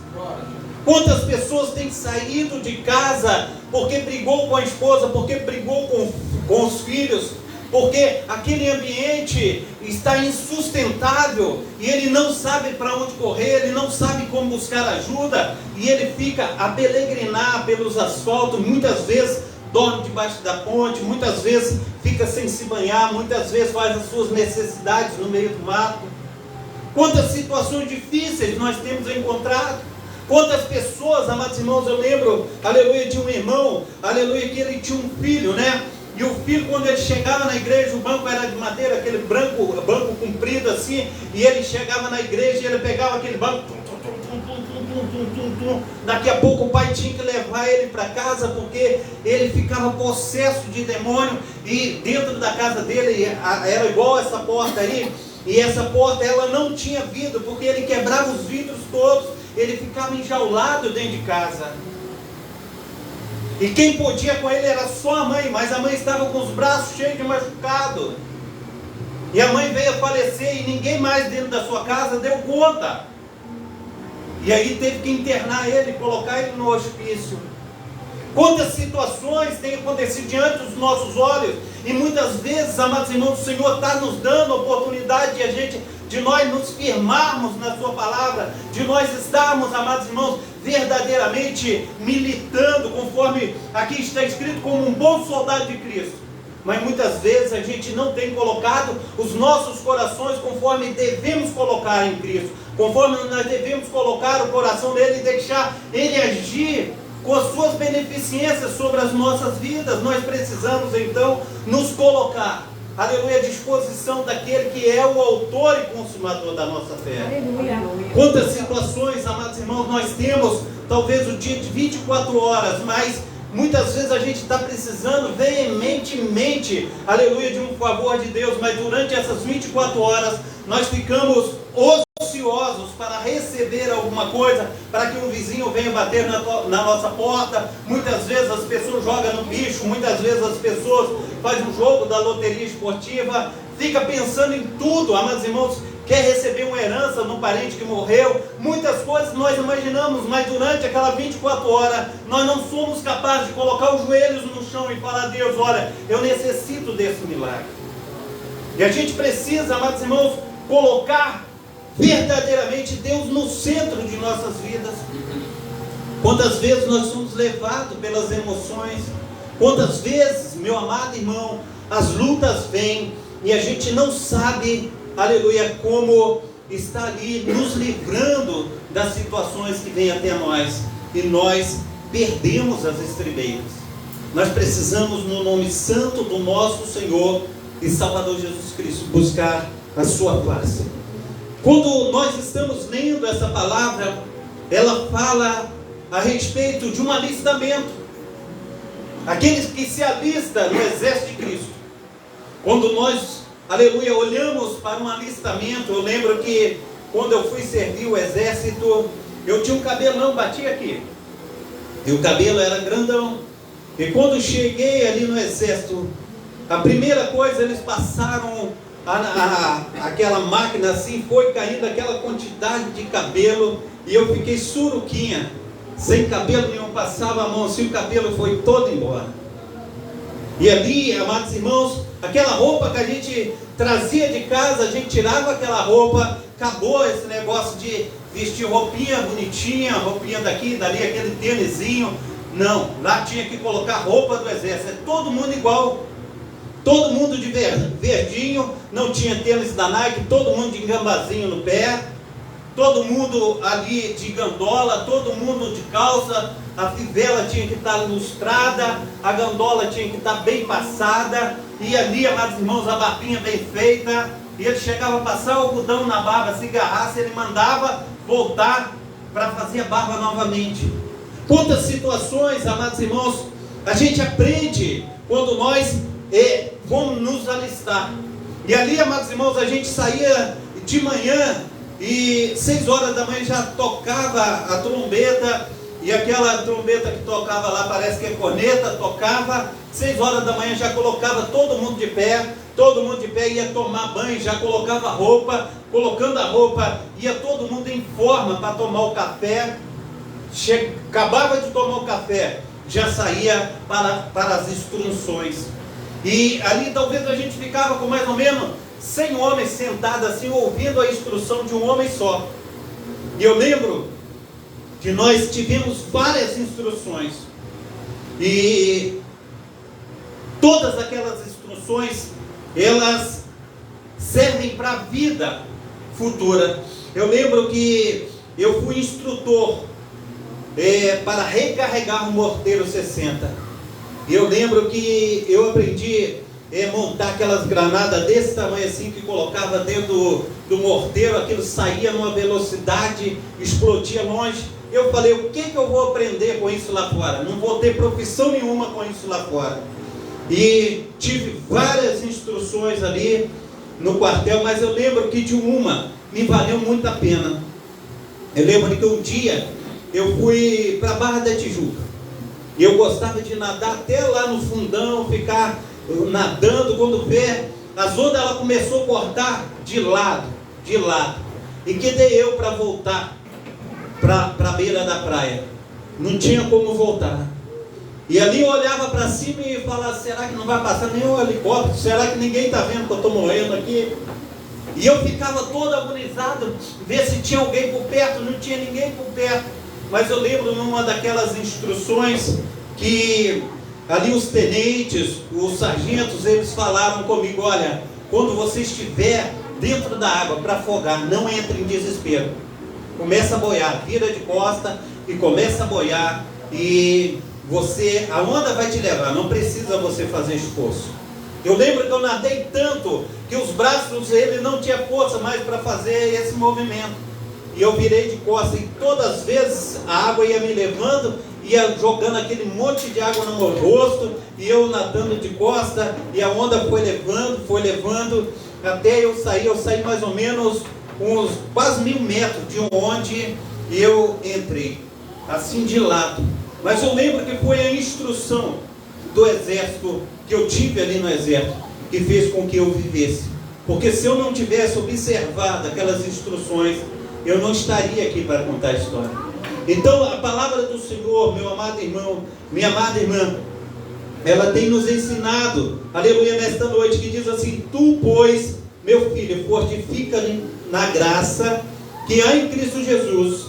Quantas pessoas têm saído de casa porque brigou com a esposa, porque brigou com os filhos, porque aquele ambiente está insustentável e ele não sabe para onde correr, ele não sabe como buscar ajuda, e ele fica a peregrinar pelos asfaltos, muitas vezes dorme debaixo da ponte, muitas vezes fica sem se banhar, muitas vezes faz as suas necessidades no meio do mato. Quantas situações difíceis nós temos encontrado. Quantas pessoas, amados irmãos, eu lembro, aleluia, de um irmão, aleluia, que ele tinha um filho, né? E o filho, quando ele chegava na igreja, o banco era de madeira, aquele banco comprido assim, e ele chegava na igreja e ele pegava aquele banco, daqui a pouco o pai tinha que levar ele para casa, porque ele ficava possesso de demônio, e dentro da casa dele era igual essa porta aí, e essa porta ela não tinha vidro, porque ele quebrava os vidros todos, ele ficava enjaulado dentro de casa. E quem podia com ele era só a mãe, mas a mãe estava com os braços cheios de machucado. E a mãe veio a falecer e ninguém mais dentro da sua casa deu conta. E aí teve que internar ele, colocar ele no hospício. Quantas situações têm acontecido diante dos nossos olhos, e muitas vezes, amados irmãos, o Senhor está nos dando a oportunidade de nós nos firmarmos na sua palavra, de nós estarmos, amados irmãos, verdadeiramente militando, conforme aqui está escrito, como um bom soldado de Cristo. Mas muitas vezes a gente não tem colocado os nossos corações conforme devemos colocar em Cristo, conforme nós devemos colocar o coração dele e deixar ele agir com as suas beneficências sobre as nossas vidas. Nós precisamos então nos colocar, aleluia, à disposição daquele que é o autor e consumador da nossa fé. Aleluia. Quantas situações, amados irmãos, nós temos, talvez o dia de 24 horas, mas muitas vezes a gente está precisando veementemente, aleluia, de um favor de Deus, mas durante essas 24 horas nós ficamos ociosos para receber alguma coisa, para que um vizinho venha bater na nossa porta. Muitas vezes as pessoas jogam no bicho, muitas vezes as pessoas fazem um jogo da loteria esportiva, fica pensando em tudo, amados irmãos, quer receber uma herança no parente que morreu, muitas coisas nós imaginamos, mas durante aquelas 24 horas, nós não somos capazes de colocar os joelhos no chão e falar: Deus, olha, eu necessito desse milagre. E a gente precisa, amados irmãos, colocar verdadeiramente Deus no centro de nossas vidas. Quantas vezes nós somos levados pelas emoções, quantas vezes, meu amado irmão, as lutas vêm e a gente não sabe, aleluia, como está ali nos livrando das situações que vêm até nós, e nós perdemos as estribeiras. Nós precisamos, no nome santo do nosso Senhor e Salvador Jesus Cristo, buscar a sua face. Quando nós estamos lendo essa palavra, ela fala a respeito de um alistamento. Aqueles que se alistam no exército de Cristo. Quando nós, aleluia, olhamos para um alistamento, eu lembro que quando eu fui servir o exército, eu tinha um cabelão, batia aqui, e o cabelo era grandão. E quando cheguei ali no exército, a primeira coisa, eles passaram aquela máquina assim, foi caindo aquela quantidade de cabelo, e eu fiquei suruquinha, sem cabelo nenhum, passava a mão assim, o cabelo foi todo embora. E ali, amados irmãos, aquela roupa que a gente trazia de casa, a gente tirava aquela roupa, acabou esse negócio de vestir roupinha bonitinha, roupinha daqui, dali, aquele tênisinho. Não, lá tinha que colocar roupa do exército, é todo mundo igual, todo mundo de verdinho, não tinha tênis da Nike, todo mundo de gambazinho no pé, todo mundo ali de gandola, todo mundo de calça, a fivela tinha que estar lustrada, a gandola tinha que estar bem passada, e ali, amados irmãos, a barbinha bem feita, e ele chegava a passar o algodão na barba, se agarrasse, ele mandava voltar para fazer a barba novamente. Quantas situações, amados irmãos, a gente aprende quando nós vamos nos alistar. E ali, amados irmãos, a gente saía de manhã, e 6 horas da manhã já tocava a trombeta, e aquela trombeta que tocava lá, parece que é corneta, tocava, 6 horas da manhã já colocava todo mundo de pé, ia tomar banho, já colocava roupa, colocando a roupa, ia todo mundo em forma para tomar o café, acabava de tomar o café, já saía para as instruções. E ali talvez a gente ficava com mais ou menos 100 homens sentados assim, ouvindo a instrução de um homem só. E eu lembro que nós tivemos várias instruções, e todas aquelas instruções, elas servem para a vida futura. Eu lembro que eu fui instrutor para recarregar um morteiro 60. E eu lembro que eu aprendi montar aquelas granadas desse tamanho assim, que colocava dentro do morteiro, aquilo saía numa velocidade, explodia longe. Eu falei, o que eu vou aprender com isso lá fora? Não vou ter profissão nenhuma com isso lá fora. E tive várias instruções ali no quartel, mas eu lembro que de uma me valeu muito a pena. Eu lembro que um dia eu fui para a Barra da Tijuca, e eu gostava de nadar até lá no fundão, ficar nadando. Quando vê, as ondas, ela começou a cortar de lado, e que dei eu para voltar. para a beira da praia. Não tinha como voltar. E ali eu olhava para cima e falava, será que não vai passar nenhum helicóptero? Será que ninguém está vendo que eu estou morrendo aqui? E eu ficava todo agonizado, ver se tinha alguém por perto. Não tinha ninguém por perto. Mas eu lembro numa daquelas instruções que ali os tenentes, os sargentos, eles falaram comigo, olha, quando você estiver dentro da água para afogar, não entre em desespero. Começa a boiar, vira de costa e começa a boiar, e a onda vai te levar, não precisa você fazer esforço. Eu lembro que eu nadei tanto que os braços, ele não tinha força mais para fazer esse movimento. E eu virei de costas, e todas as vezes a água ia me levando, ia jogando aquele monte de água no meu rosto, e eu nadando de costa, e a onda foi levando, até eu saí mais ou menos uns quase 1000 metros de onde eu entrei, assim de lado. Mas eu lembro que foi a instrução do exército, que eu tive ali no exército, que fez com que eu vivesse. Porque se eu não tivesse observado aquelas instruções, eu não estaria aqui para contar a história. Então a palavra do Senhor, meu amado irmão, minha amada irmã, ela tem nos ensinado, aleluia, nesta noite, que diz assim: tu, pois, meu filho, fortifica-te na graça que há em Cristo Jesus,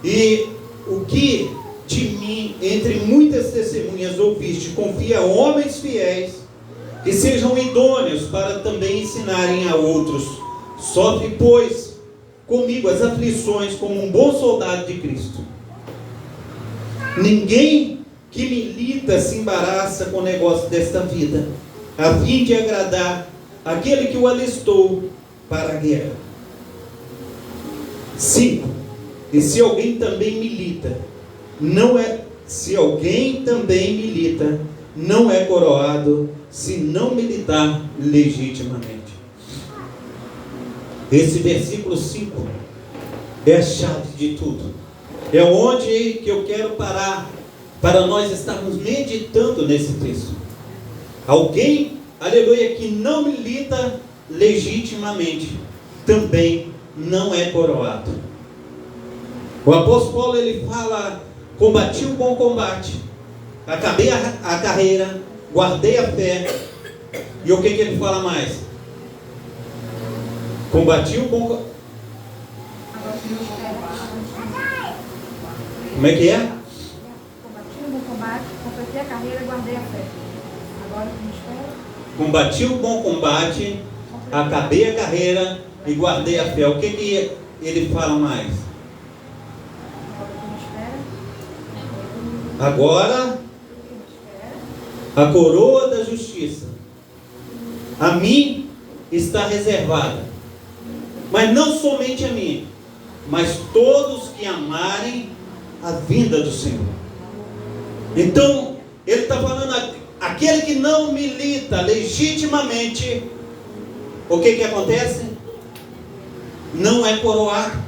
e o que de mim, entre muitas testemunhas, ouviste, confia a homens fiéis, que sejam idôneos para também ensinarem a outros. Sofre, pois, comigo as aflições como um bom soldado de Cristo. Ninguém que milita se embaraça com o negócio desta vida, a fim de agradar aquele que o alistou para a guerra. 5. E se alguém também milita, não é coroado se não militar legitimamente. Esse versículo 5 é a chave de tudo. É onde que eu quero parar para nós estarmos meditando nesse texto. Alguém, aleluia, que não milita legitimamente, também não é coroado. O apóstolo Paulo, ele fala: combati o bom combate, acabei a carreira, guardei a fé. E o que ele fala mais? Combati o bom combate. Como é que é? Combati o bom combate, completei a carreira e guardei a fé. Agora o que me espera? Combati o bom combate, acabei a carreira e guardei a fé. O que ele fala mais? Agora, a coroa da justiça a mim está reservada, mas não somente a mim, mas todos que amarem a vinda do Senhor. Então, ele está falando, aquele que não milita legitimamente, o que acontece? Não é coroado.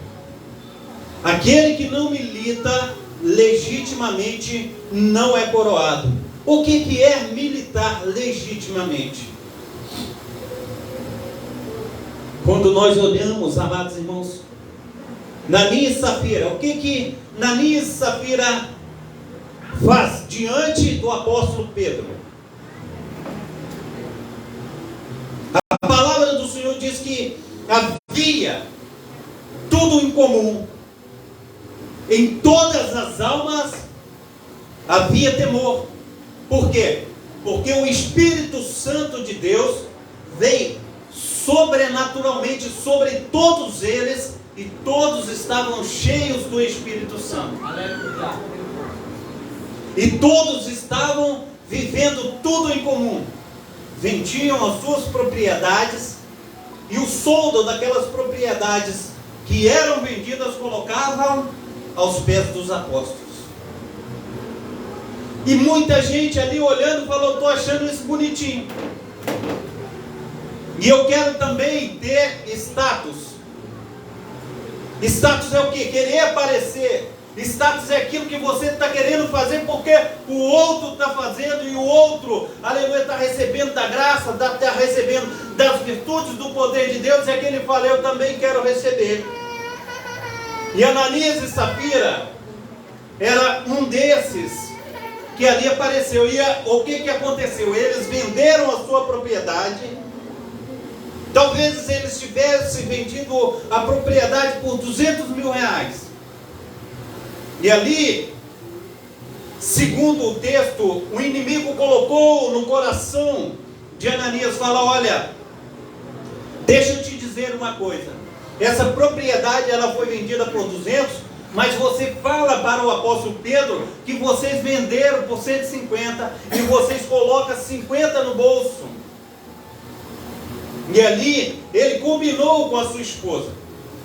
Aquele que não milita legitimamente não é coroado. O que é militar legitimamente? Quando nós olhamos, amados irmãos, Ananias e Safira, o que Ananias e Safira faz diante do apóstolo Pedro? A palavra do Senhor diz que havia tudo em comum. Em todas as almas havia temor. Por quê? Porque o Espírito Santo de Deus veio sobrenaturalmente sobre todos eles, e todos estavam cheios do Espírito Santo. E todos estavam vivendo tudo em comum. Vendiam as suas propriedades, e o soldo daquelas propriedades que eram vendidas colocavam aos pés dos apóstolos. E muita gente ali olhando falou: estou achando isso bonitinho, e eu quero também ter status. Status é o que? Querer aparecer. Status é aquilo que você está querendo fazer porque o outro está fazendo, e o outro, aleluia, está recebendo da graça, está recebendo das virtudes do poder de Deus, e aquele fala: eu também quero receber. E Ananias e Safira era um desses que ali apareceu. E o que aconteceu? Eles venderam a sua propriedade. Talvez eles tivessem vendido a propriedade por 200 mil reais. E ali, segundo o texto, o inimigo colocou no coração de Ananias, fala: olha, deixa eu te dizer uma coisa, essa propriedade ela foi vendida por 200, mas você fala para o apóstolo Pedro que vocês venderam por 150 e vocês colocam 50 no bolso. E ali ele combinou com a sua esposa.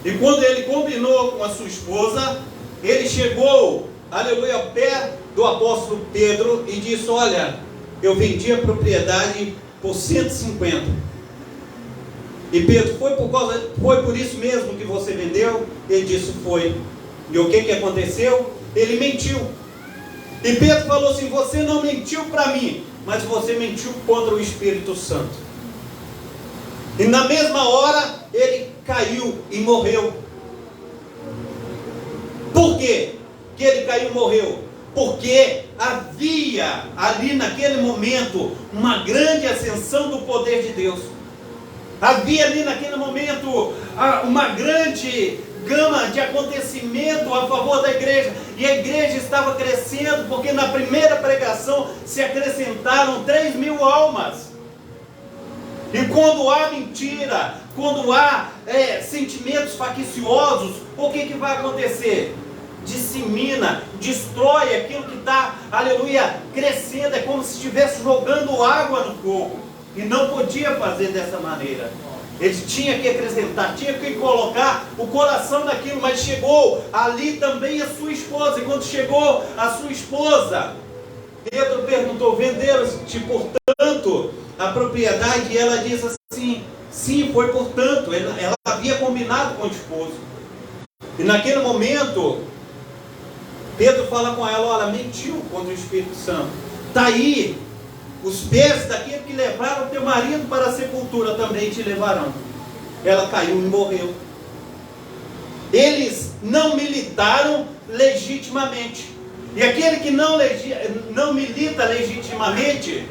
E quando ele combinou com a sua esposa, ele chegou, aleluia, ao pé do apóstolo Pedro e disse: olha, eu vendi a propriedade por 150. E Pedro: foi por isso mesmo que você vendeu? Ele disse: foi. E o que aconteceu? Ele mentiu. E Pedro falou assim: você não mentiu para mim, mas você mentiu contra o Espírito Santo. E na mesma hora ele caiu e morreu. Por quê que ele caiu e morreu? Porque havia ali naquele momento uma grande ascensão do poder de Deus. Havia ali naquele momento uma grande gama de acontecimento a favor da igreja. E a igreja estava crescendo, porque na primeira pregação se acrescentaram 3.000 almas. E quando há mentira, quando há sentimentos facciosos, o que vai acontecer? Dissemina, destrói aquilo que está, aleluia, crescendo. É como se estivesse jogando água no fogo. E não podia fazer dessa maneira. Ele tinha que acrescentar, tinha que colocar o coração naquilo. Mas chegou ali também a sua esposa. E quando chegou a sua esposa, Pedro perguntou: venderam-te portanto a propriedade? E ela disse assim: sim, foi portanto. Ela havia combinado com o esposo. E naquele momento Pedro fala com ela: olha, mentiu contra o Espírito Santo. Está aí os pés daquele que levaram teu marido para a sepultura, também te levarão. Ela caiu e morreu. Eles não militaram legitimamente. E aquele que não milita legitimamente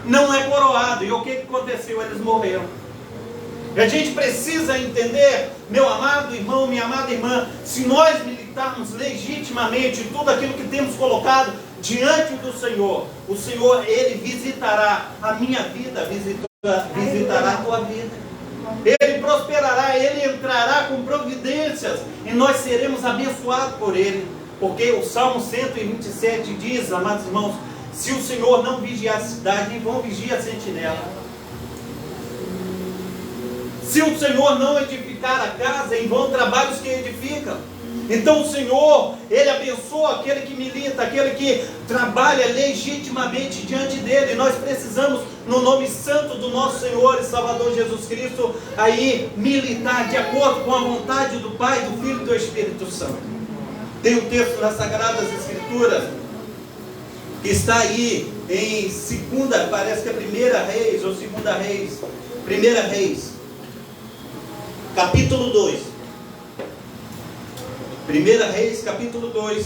não é coroado. E o que aconteceu? Eles morreram. E a gente precisa entender, meu amado irmão, minha amada irmã, se nós militarmos legitimamente tudo aquilo que temos colocado diante do Senhor, o Senhor, Ele visitará a minha vida, visitará a tua vida. Ele prosperará, Ele entrará com providências e nós seremos abençoados por Ele. Porque o Salmo 127 diz, amados irmãos, se o Senhor não vigiar a cidade, em vão vigia a sentinela. Se o Senhor não edificar a casa, em vão trabalhos que edificam. Então o Senhor, Ele abençoa aquele que milita, aquele que trabalha legitimamente diante dEle. Nós precisamos, no nome santo do nosso Senhor e Salvador Jesus Cristo, aí militar de acordo com a vontade do Pai, do Filho e do Espírito Santo. Tem um texto nas Sagradas Escrituras que está aí em segunda, parece que é 1 Reis ou 2 Reis, 1 Reis, capítulo 2. 1 Reis, capítulo 2,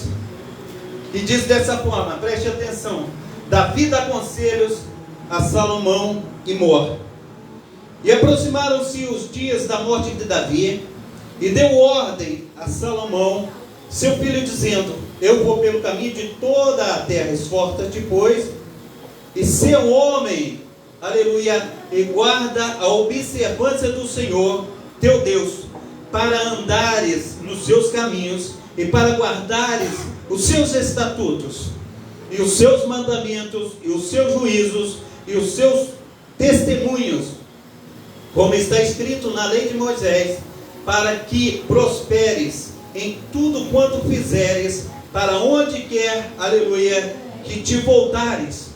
e diz dessa forma, preste atenção: Davi dá conselhos a Salomão e morre. E aproximaram-se os dias da morte de Davi, e deu ordem a Salomão, seu filho, dizendo: eu vou pelo caminho de toda a terra, esforça-te, pois, e ser um homem, aleluia, e guarda a observância do Senhor, teu Deus, para andares nos seus caminhos e para guardares os seus estatutos e os seus mandamentos e os seus juízos e os seus testemunhos, como está escrito na lei de Moisés, para que prosperes em tudo quanto fizeres, para onde quer, aleluia, que te voltares,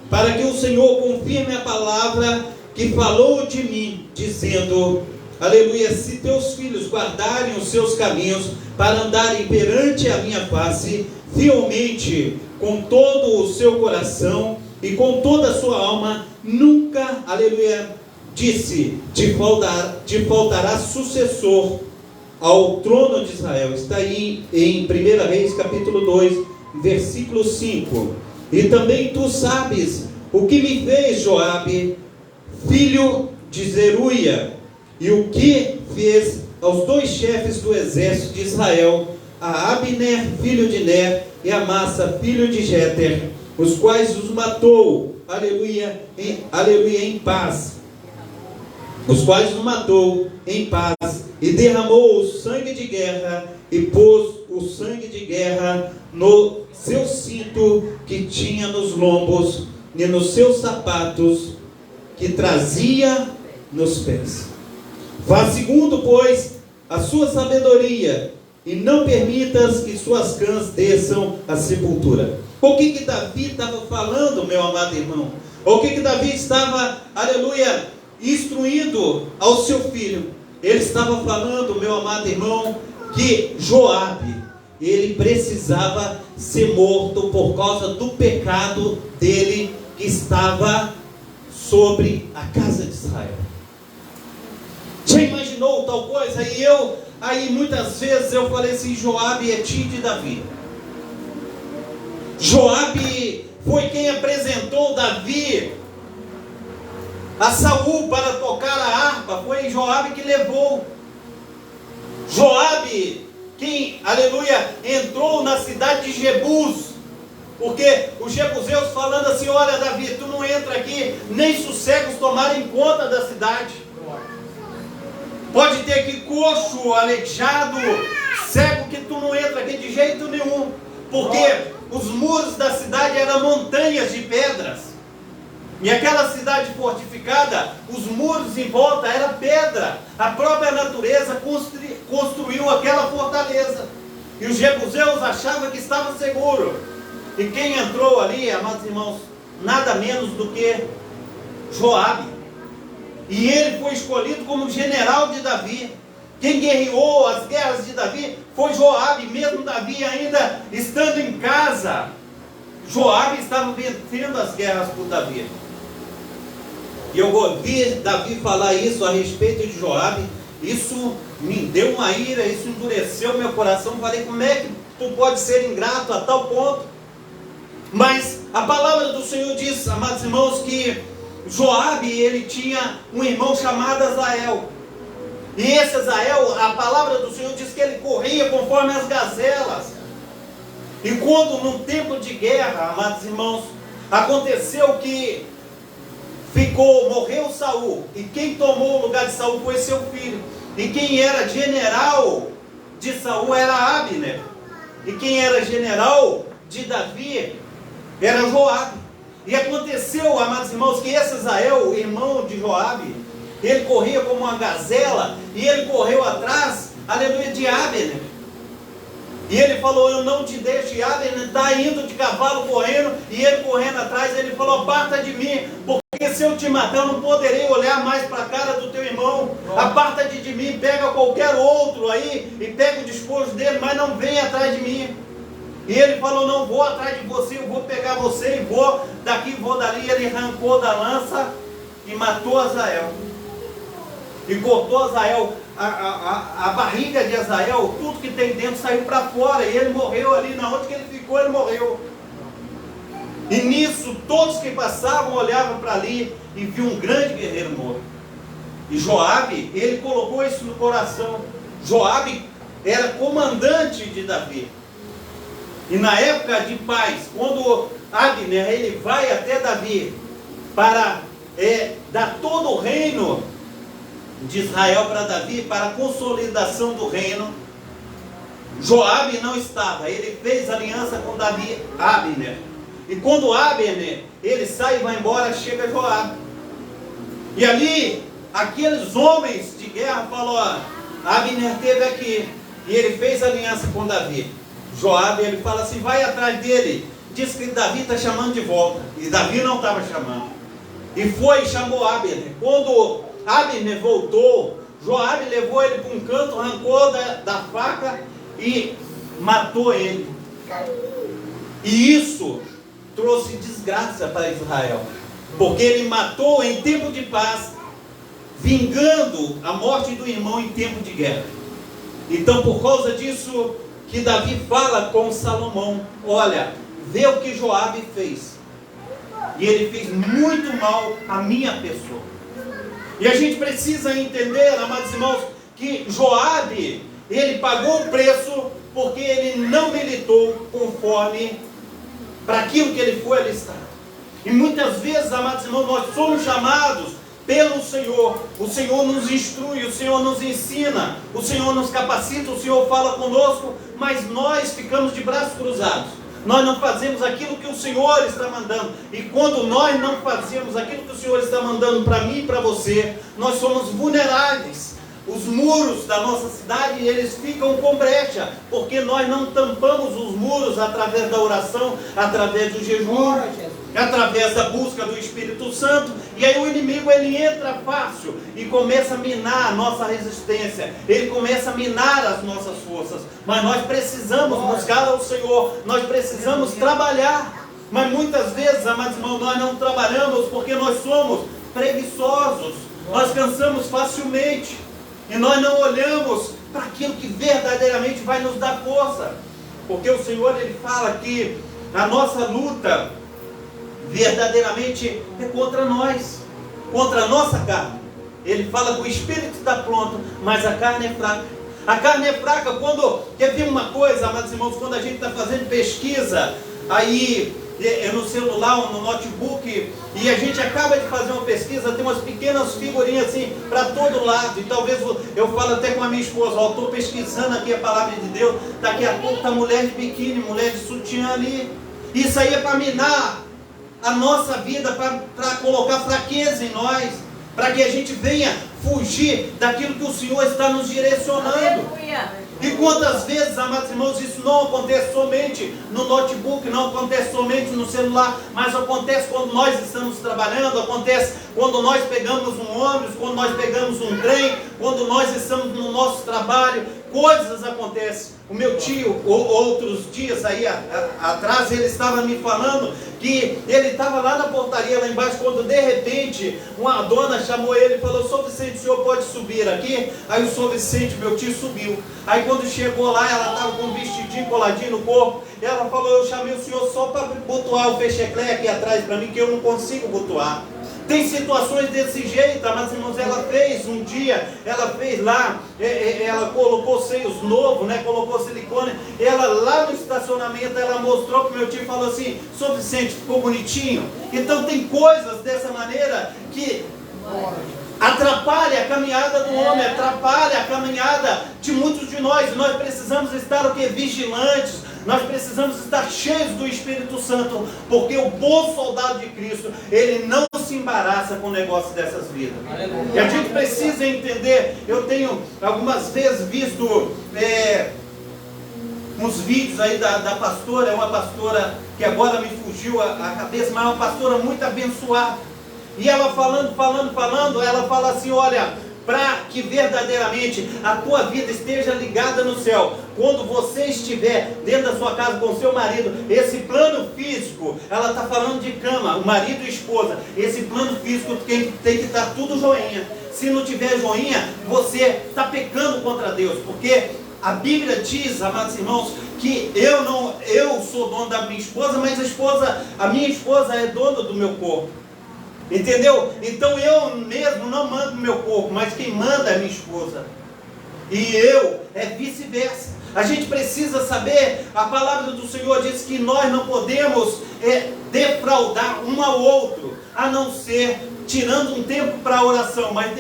para que o Senhor confirme a palavra que falou de mim, dizendo, aleluia, se teus filhos guardarem os seus caminhos, para andarem perante a minha face, fielmente, com todo o seu coração e com toda a sua alma, nunca, aleluia, disse, te faltará sucessor ao trono de Israel. Está aí em 1 Reis capítulo 2, versículo 5. E também tu sabes o que me fez Joabe, filho de Zeruia, e o que fez aos dois chefes do exército de Israel, a Abner, filho de Ner, e a Amasa, filho de Jeter, os quais os matou, aleluia, em paz. Os quais os matou em paz, e derramou o sangue de guerra, e pôs o sangue de guerra no seu cinto que tinha nos lombos, e nos seus sapatos que trazia nos pés. Faz segundo, pois, a sua sabedoria, e não permitas que suas cãs desçam à sepultura. O que Davi estava falando, meu amado irmão? O que Davi estava, aleluia, instruindo ao seu filho? Ele estava falando, meu amado irmão, que Joabe, ele precisava ser morto por causa do pecado dele que estava sobre a casa de Israel. Já imaginou tal coisa? Aí muitas vezes eu falei assim, Joabe é tio de Davi. Joabe foi quem apresentou Davi a Saul para tocar a harpa. Foi Joabe que levou. Joabe, quem, aleluia, entrou na cidade de Jebus. Porque os jebuseus falando assim, olha Davi, tu não entra aqui, nem se os cegos tomarem conta da cidade. Pode ter aqui coxo, aleijado, cego, que tu não entra aqui de jeito nenhum. Porque os muros da cidade eram montanhas de pedras. E aquela cidade fortificada, os muros em volta eram pedra. A própria natureza construiu aquela fortaleza. E os jebuseus achavam que estava seguro. E quem entrou ali, amados irmãos, nada menos do que Joabe. E ele foi escolhido como general de Davi. Quem guerreou as guerras de Davi foi Joabe. Mesmo Davi ainda estando em casa, Joabe estava vencendo as guerras por Davi. E eu ouvi Davi falar isso a respeito de Joabe. Isso me deu uma ira, isso endureceu meu coração. Falei, como é que tu pode ser ingrato a tal ponto? Mas a palavra do Senhor diz, amados irmãos, que Joabe, ele tinha um irmão chamado Azael. E esse Azael, a palavra do Senhor diz que ele corria conforme as gazelas. E quando num tempo de guerra, amados irmãos, aconteceu que morreu Saul, e quem tomou o lugar de Saul foi seu filho. E quem era general de Saul era Abner. E quem era general de Davi era Joabe. E aconteceu, amados irmãos, que esse Azael, irmão de Joabe, ele corria como uma gazela, e ele correu atrás, aleluia, de Abner. E ele falou, eu não te deixo. E Abner está indo de cavalo correndo, e ele correndo atrás, ele falou, aparta de mim, porque se eu te matar, eu não poderei olhar mais para a cara do teu irmão. Aparta-te de mim, pega qualquer outro aí, e pega o despojo dele, mas não venha atrás de mim. E ele falou, não vou atrás de você, eu vou pegar você e vou daqui, vou dali. Ele arrancou da lança e matou Azael. E cortou Azael, a barriga de Azael, tudo que tem dentro saiu para fora. E ele morreu ali, na onde que ele ficou, ele morreu. E nisso, todos que passavam olhavam para ali e viam um grande guerreiro morto. E Joabe, ele colocou isso no coração. Joabe era comandante de Davi. E na época de paz, quando Abner ele vai até Davi para dar todo o reino de Israel para Davi, para a consolidação do reino, Joabe não estava. Ele fez aliança com Davi, Abner. E quando Abner ele sai e vai embora, chega Joabe. E ali, aqueles homens de guerra falaram, Abner esteve aqui e ele fez aliança com Davi. Joabe, ele fala assim, vai atrás dele. Diz que Davi está chamando de volta. E Davi não estava chamando. E foi e chamou Abner. Quando Abner voltou, Joabe levou ele para um canto, arrancou da faca e matou ele. E isso trouxe desgraça para Israel. Porque ele matou em tempo de paz, vingando a morte do irmão em tempo de guerra. Então, por causa disso, que Davi fala com Salomão: olha, vê o que Joabe fez. E ele fez muito mal à minha pessoa. E a gente precisa entender, amados irmãos, que Joabe, ele pagou o preço porque ele não militou conforme para aquilo que ele foi alistado. E muitas vezes, amados irmãos, nós somos chamados pelo Senhor. O Senhor nos instrui, o Senhor nos ensina, o Senhor nos capacita, o Senhor fala conosco, mas nós ficamos de braços cruzados. Nós não fazemos aquilo que o Senhor está mandando. E quando nós não fazemos aquilo que o Senhor está mandando para mim e para você, nós somos vulneráveis. Os muros da nossa cidade, eles ficam com brecha, porque nós não tampamos os muros através da oração, através do jejum, através da busca do Espírito Santo. E aí o inimigo, ele entra fácil e começa a minar a nossa resistência, ele começa a minar as nossas forças. Mas nós precisamos buscar ao Senhor, nós precisamos trabalhar. Mas muitas vezes, amados irmãos, nós não trabalhamos porque nós somos preguiçosos, nós cansamos facilmente, e nós não olhamos para aquilo que verdadeiramente vai nos dar força. Porque o Senhor, ele fala que a nossa luta verdadeiramente é contra nós, contra a nossa carne. Ele fala que o espírito está pronto, mas a carne é fraca. A carne é fraca quando, quer ver uma coisa, amados irmãos, quando a gente está fazendo pesquisa, aí no celular ou no notebook, e a gente acaba de fazer uma pesquisa, tem umas pequenas figurinhas assim, para todo lado, e talvez eu falo até com a minha esposa: ó, estou pesquisando aqui a palavra de Deus, daqui a pouco está mulher de biquíni, mulher de sutiã ali. Isso aí é para minar a nossa vida, para colocar fraqueza em nós, para que a gente venha fugir daquilo que o Senhor está nos direcionando. Aleluia. E quantas vezes, amados irmãos, isso não acontece somente no notebook, não acontece somente no celular, mas acontece quando nós estamos trabalhando, acontece quando nós pegamos um ônibus, quando nós pegamos um trem, quando nós estamos no nosso trabalho, coisas acontecem. O meu tio, outros dias aí atrás, ele estava me falando que ele estava lá na portaria, lá embaixo, quando de repente uma dona chamou ele e falou: Sr. Vicente, o senhor pode subir aqui? Aí o Sr. Vicente, meu tio, subiu. Aí quando chegou lá, ela estava com um vestidinho coladinho no corpo. Ela falou: eu chamei o senhor só para botuar o fecheclé aqui atrás para mim, que eu não consigo botuar. Tem situações desse jeito, mas irmãos, ela fez um dia, ela fez lá, ela colocou seios novos, né, colocou silicone, ela lá no estacionamento, ela mostrou para o meu tio e falou assim: Sr. Vicente, ficou bonitinho? Então tem coisas dessa maneira que atrapalha a caminhada do homem, atrapalha a caminhada de muitos de nós. Nós precisamos estar o quê? Vigilantes. Nós precisamos estar cheios do Espírito Santo, porque o bom soldado de Cristo, ele não se embaraça com o negócio dessas vidas. E a gente precisa entender. Eu tenho algumas vezes visto uns vídeos aí da pastora, é uma pastora que agora me fugiu a cabeça, mas é uma pastora muito abençoada. E ela falando, ela fala assim: olha, para que verdadeiramente a tua vida esteja ligada no céu, quando você estiver dentro da sua casa com o seu marido, esse plano físico, ela está falando de cama, o marido e esposa, esse plano físico tem que estar tudo joinha. Se não tiver joinha, você está pecando contra Deus, porque a Bíblia diz, amados irmãos, que eu sou dono da minha esposa, mas a minha esposa é dona do meu corpo. Entendeu? Então eu mesmo não mando no meu corpo, mas quem manda é minha esposa. E eu é vice-versa. A gente precisa saber, a palavra do Senhor diz que nós não podemos defraudar um ao outro, a não ser tirando um tempo para a oração, mas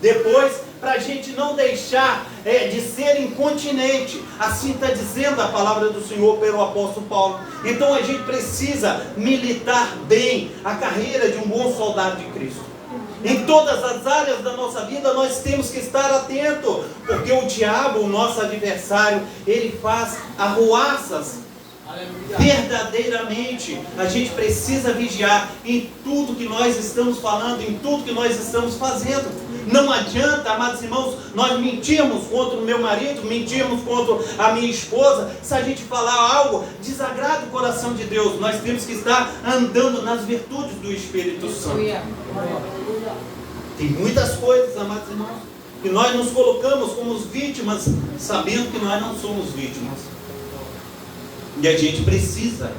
depois para a gente não deixar de ser incontinente. Assim está dizendo a palavra do Senhor pelo apóstolo Paulo. Então a gente precisa militar bem a carreira de um bom soldado de Cristo. Em todas as áreas da nossa vida nós temos que estar atentos, porque o diabo, o nosso adversário, ele faz arruaças. Verdadeiramente a gente precisa vigiar em tudo que nós estamos falando, em tudo que nós estamos fazendo. Não adianta, amados irmãos, nós mentirmos contra o meu marido, mentirmos contra a minha esposa. Se a gente falar algo desagrada o coração de Deus, nós temos que estar andando nas virtudes do Espírito Santo. Tem muitas coisas, amados irmãos, que nós nos colocamos como vítimas, sabendo que nós não somos vítimas. E a gente precisa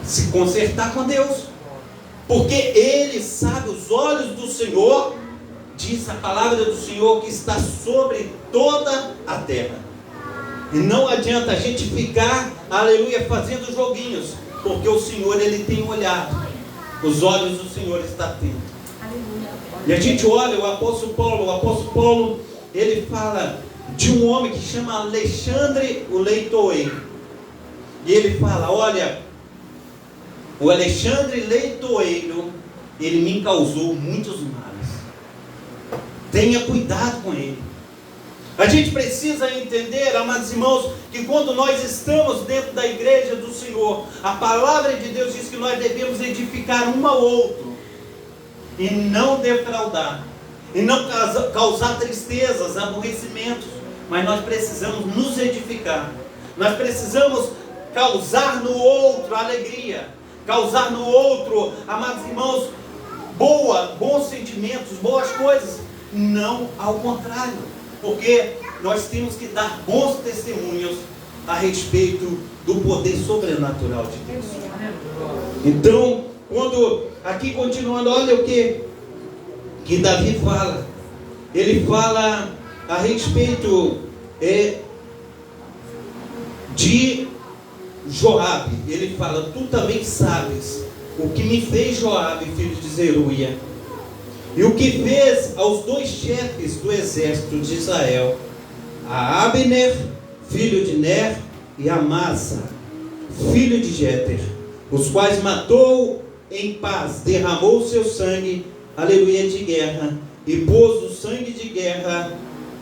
se consertar com Deus, porque Ele sabe, os olhos do Senhor, diz a palavra do Senhor, que está sobre toda a terra. E não adianta a gente ficar, aleluia, fazendo joguinhos, porque o Senhor, Ele tem olhado, os olhos do Senhor estão atentos. E a gente olha o apóstolo Paulo, ele fala de um homem que chama Alexandre o Leitoeiro. E ele fala, olha, o Alexandre Leitoeiro, ele me causou muitos males. Tenha cuidado com ele. A gente precisa entender, amados irmãos, que quando nós estamos dentro da igreja do Senhor, a palavra de Deus diz que nós devemos edificar um ao outro, e não defraudar, e não causar tristezas, aborrecimentos, mas nós precisamos nos edificar, nós precisamos causar no outro alegria, causar no outro, amados irmãos, bons sentimentos, boas coisas, não ao contrário, porque nós temos que dar bons testemunhos a respeito do poder sobrenatural de Deus. Então, quando aqui continuando, olha o que Davi fala. Ele fala a respeito de Joabe. Ele fala, tu também sabes o que me fez Joabe, filho de Zeruia, e o que fez aos dois chefes do exército de Israel, a Abner, filho de Ner, e a Amasa, filho de Jeter, os quais matou em paz, derramou o seu sangue, aleluia, de guerra, e pôs o sangue de guerra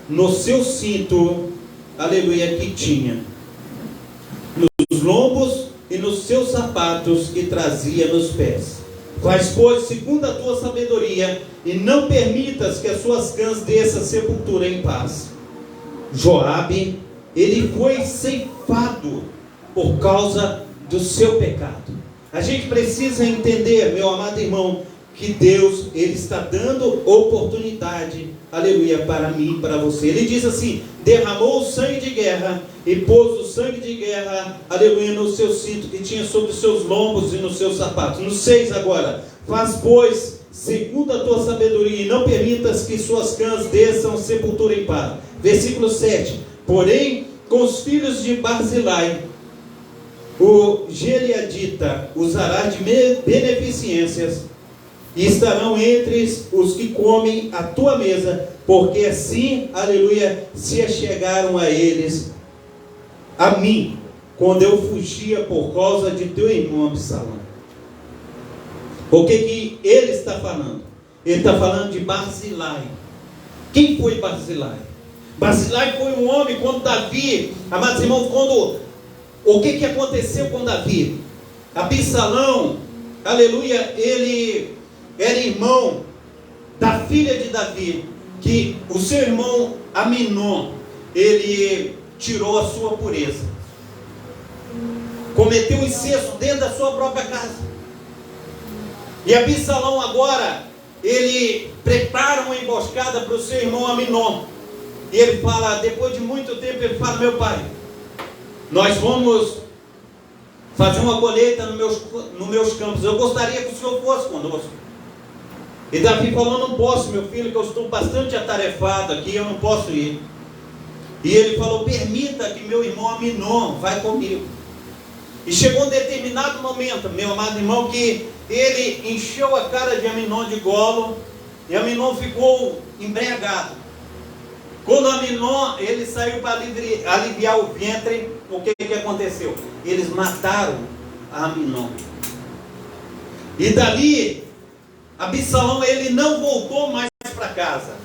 no seu cinto, aleluia, que tinha, nos lombos e nos seus sapatos que trazia nos pés. Faz, pois, segundo a tua sabedoria, e não permitas que as suas cãs desçam a sepultura em paz. Joabe, ele foi ceifado por causa do seu pecado. A gente precisa entender, meu amado irmão, que Deus, Ele está dando oportunidade, aleluia, para mim e para você. Ele diz assim, derramou o sangue de guerra, e pôs o sangue de guerra, aleluia, no seu cinto que tinha sobre os seus lombos e nos seus sapatos. No 6 agora, faz, pois, segundo a tua sabedoria, e não permitas que suas cãs desçam a sepultura em paz. Versículo 7, porém, com os filhos de Barzilai, o Gileadita usará de beneficências, e estarão entre os que comem a tua mesa, porque assim, aleluia, se achegaram a eles, a mim, quando eu fugia por causa de teu irmão Absalão. O que ele está falando? Ele está falando de Barzilai. Quem foi Barzilai? Barzilai foi um homem, quando Davi, amados irmãos, o que aconteceu com Davi? Absalão, aleluia, ele era irmão da filha de Davi, que o seu irmão Aminon, ele tirou a sua pureza, cometeu incesto dentro da sua própria casa. E Absalão agora, ele prepara uma emboscada para o seu irmão Aminon, e ele fala, depois de muito tempo, ele fala, meu pai, nós vamos fazer uma colheita nos meus campos, eu gostaria que o senhor fosse conosco. E Davi falou, não posso, meu filho, que eu estou bastante atarefado aqui, eu não posso ir. E ele falou, permita que meu irmão Aminon vá comigo. E chegou um determinado momento, meu amado irmão, que ele encheu a cara de Aminon de golo, e Aminon ficou embriagado. Quando Aminon, ele saiu para aliviar o ventre, o que aconteceu? Eles mataram a Aminon. E dali, Absalão, ele não voltou mais para casa.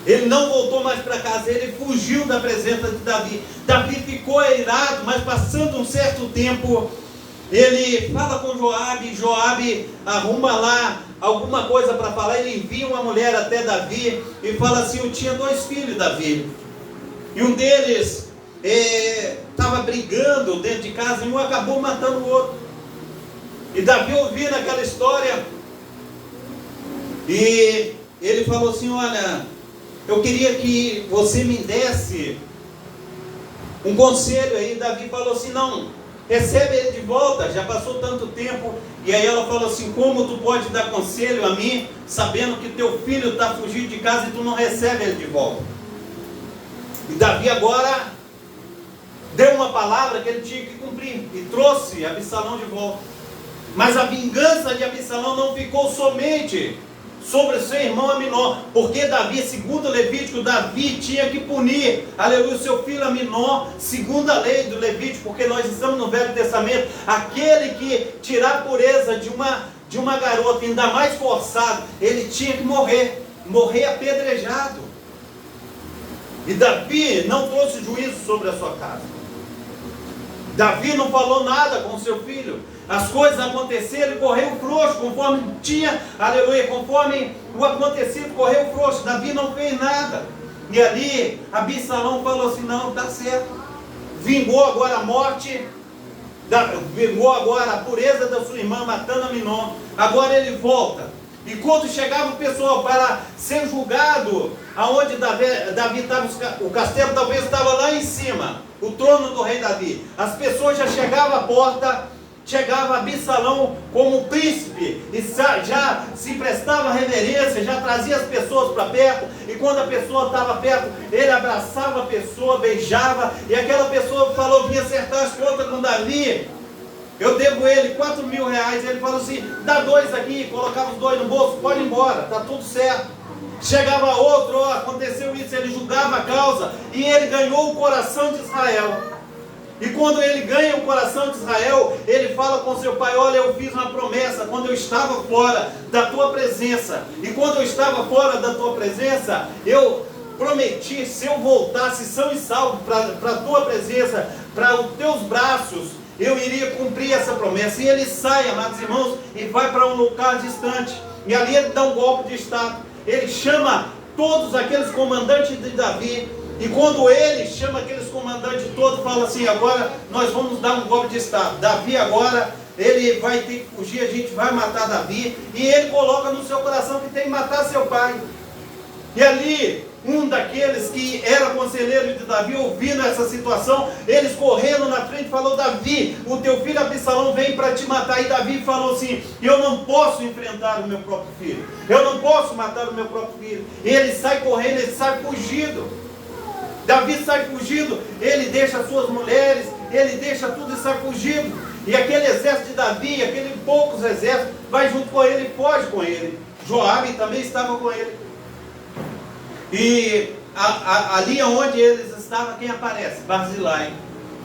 Ele não voltou mais para casa, ele fugiu da presença de Davi. Davi ficou irado, mas passando um certo tempo, ele fala com Joabe, Joabe arruma lá alguma coisa para falar, ele envia uma mulher até Davi, e fala assim, eu tinha 2 filhos, Davi, e um deles estava brigando dentro de casa, e um acabou matando o outro. E Davi ouvindo aquela história, e ele falou assim, olha, eu queria que você me desse um conselho aí. Davi falou assim, não, recebe ele de volta, já passou tanto tempo. E aí ela falou assim, como tu pode dar conselho a mim, sabendo que teu filho está fugindo de casa e tu não recebe ele de volta? E Davi agora deu uma palavra que ele tinha que cumprir, e trouxe Absalão de volta. Mas a vingança de Absalão não ficou somente sobre seu irmão Aminon, porque Davi, segundo Levítico, Davi tinha que punir, aleluia, o seu filho Aminon, segundo a lei do Levítico, porque nós estamos no Velho Testamento. Aquele que tirar a pureza de uma garota, ainda mais forçado, ele tinha que morrer apedrejado. E Davi não trouxe juízo sobre a sua casa. Davi não falou nada com seu filho. As coisas aconteceram e correu frouxo, conforme tinha, aleluia, conforme o acontecido, correu frouxo. Davi não fez nada. E ali, Absalão falou assim, não, está certo. Vingou agora a morte, vingou agora a pureza da sua irmã, matando Aminon. Agora ele volta. E quando chegava o pessoal para ser julgado, aonde Davi estava, o castelo talvez estava lá em cima, o trono do rei Davi. As pessoas já chegavam à porta, chegava Absalão como príncipe, e já se prestava reverência, já trazia as pessoas para perto, e quando a pessoa estava perto, ele abraçava a pessoa, beijava, e aquela pessoa falou, vinha acertar as contas com Davi, eu devo ele 4.000 reais, ele falou assim, dá 2 aqui, colocava os 2 no bolso, pode ir embora, está tudo certo. Chegava outro, aconteceu isso, ele julgava a causa, e ele ganhou o coração de Israel. E quando ele ganha o coração de Israel, ele fala com seu pai, olha, eu fiz uma promessa quando eu estava fora da tua presença. E quando eu estava fora da tua presença, eu prometi, se eu voltasse são e salvo para a tua presença, para os teus braços, eu iria cumprir essa promessa. E ele sai, amados irmãos, e vai para um lugar distante. E ali ele dá um golpe de estado. Ele chama todos aqueles comandantes de Davi. E quando ele chama aqueles comandantes todos, fala assim, agora nós vamos dar um golpe de estado. Davi agora, ele vai ter que fugir, a gente vai matar Davi. E ele coloca no seu coração que tem que matar seu pai. E ali, um daqueles que era conselheiro de Davi, ouvindo essa situação, eles correndo na frente, falou, Davi, o teu filho Absalão vem para te matar. E Davi falou assim, eu não posso enfrentar o meu próprio filho, eu não posso matar o meu próprio filho. E ele sai correndo, ele sai fugido. Davi sai fugido, ele deixa as suas mulheres, ele deixa tudo e sai fugido. E aquele exército de Davi, aquele poucos exércitos, vai junto com ele e foge com ele. Joabe também estava com ele. E ali onde eles estavam, quem aparece? Barzilai.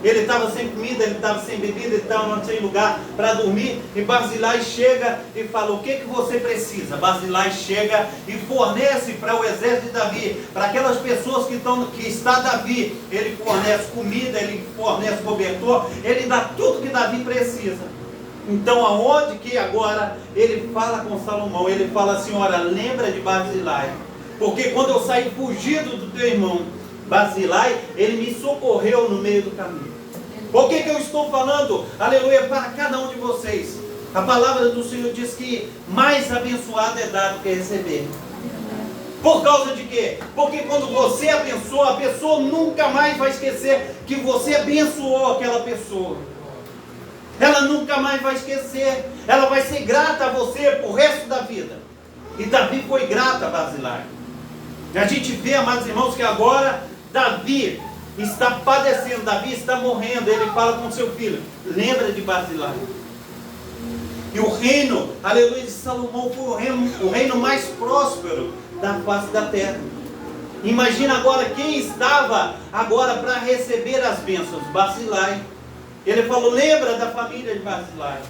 Ele estava sem comida, ele estava sem bebida, ele estava sem lugar para dormir. E Barzilai chega e fala, o que você precisa? Barzilai chega e fornece para o exército de Davi, para aquelas pessoas que está Davi. Ele fornece comida, ele fornece cobertor, ele dá tudo que Davi precisa. Então aonde que agora ele fala com Salomão? Ele fala assim, olha, lembra de Barzilai. Porque quando eu saí fugido do teu irmão Barzilai, ele me socorreu no meio do caminho. Por que eu estou falando, aleluia, para cada um de vocês? A palavra do Senhor diz que mais abençoado é dar do que receber. Por causa de quê? Porque quando você abençoa, a pessoa nunca mais vai esquecer que você abençoou aquela pessoa. Ela nunca mais vai esquecer. Ela vai ser grata a você por resto da vida. E Davi foi grato a Barzilai. A gente vê, amados irmãos, que agora Davi está padecendo, Davi está morrendo. Ele fala com seu filho, lembra de Barzilai. E o reino, aleluia, de Salomão foi o reino mais próspero da face da terra. Imagina agora quem estava agora para receber as bênçãos, Barzilai. Ele falou, lembra da família de Barzilai.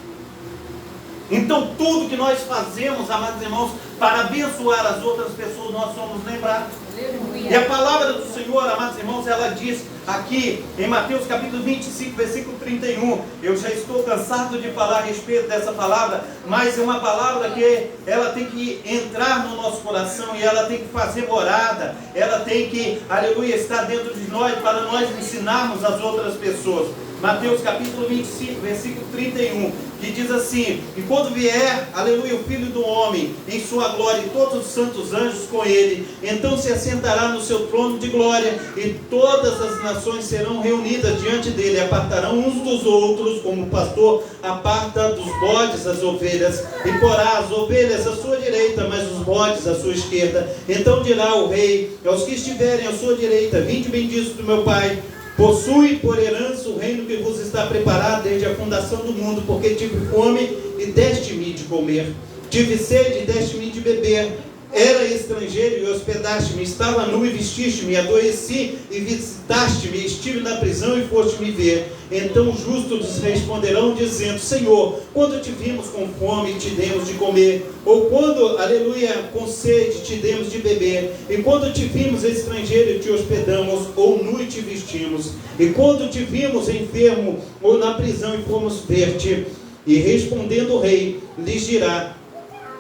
Então tudo que nós fazemos, amados irmãos, para abençoar as outras pessoas, nós somos lembrados. Aleluia. E a palavra do Senhor, amados irmãos, ela diz aqui em Mateus capítulo 25, versículo 31. Eu já estou cansado de falar a respeito dessa palavra, mas é uma palavra que ela tem que entrar no nosso coração e ela tem que fazer morada. Ela tem que, aleluia, estar dentro de nós para nós ensinarmos as outras pessoas. Mateus capítulo 25, versículo 31, que diz assim: e quando vier, aleluia, o Filho do Homem em sua glória e todos os santos anjos com ele, então se assentará no seu trono de glória, e todas as nações serão reunidas diante dele, apartarão uns dos outros, como o pastor aparta dos bodes as ovelhas, e porá as ovelhas à sua direita, mas os bodes à sua esquerda. Então dirá o rei aos que estiverem à sua direita: vinde benditos do meu Pai, possui por herança o reino que vos está preparado desde a fundação do mundo, porque tive fome e deste-me de comer, tive sede e deste-me de beber, era estrangeiro e hospedaste-me, estava nu e vestiste-me, adoeci e visitaste-me, estive na prisão e foste me ver. Então os justos responderão dizendo: Senhor, quando te vimos com fome te demos de comer, ou quando, aleluia, com sede te demos de beber, e quando te vimos estrangeiro e te hospedamos, ou nu e te vestimos, e quando te vimos enfermo ou na prisão e fomos ver-te. E respondendo o rei lhes dirá: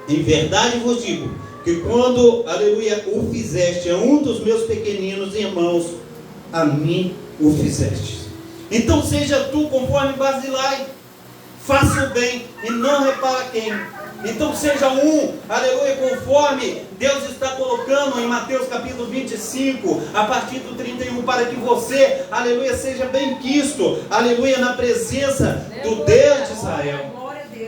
em verdade vos digo, que quando, aleluia, o fizeste a um dos meus pequeninos irmãos, a mim o fizeste. Então seja tu conforme Barzilai, faça o bem e não repara quem. Então seja aleluia, conforme Deus está colocando em Mateus capítulo 25, a partir do 31, para que você, aleluia, seja bem quisto, aleluia, na presença do Deus de Israel.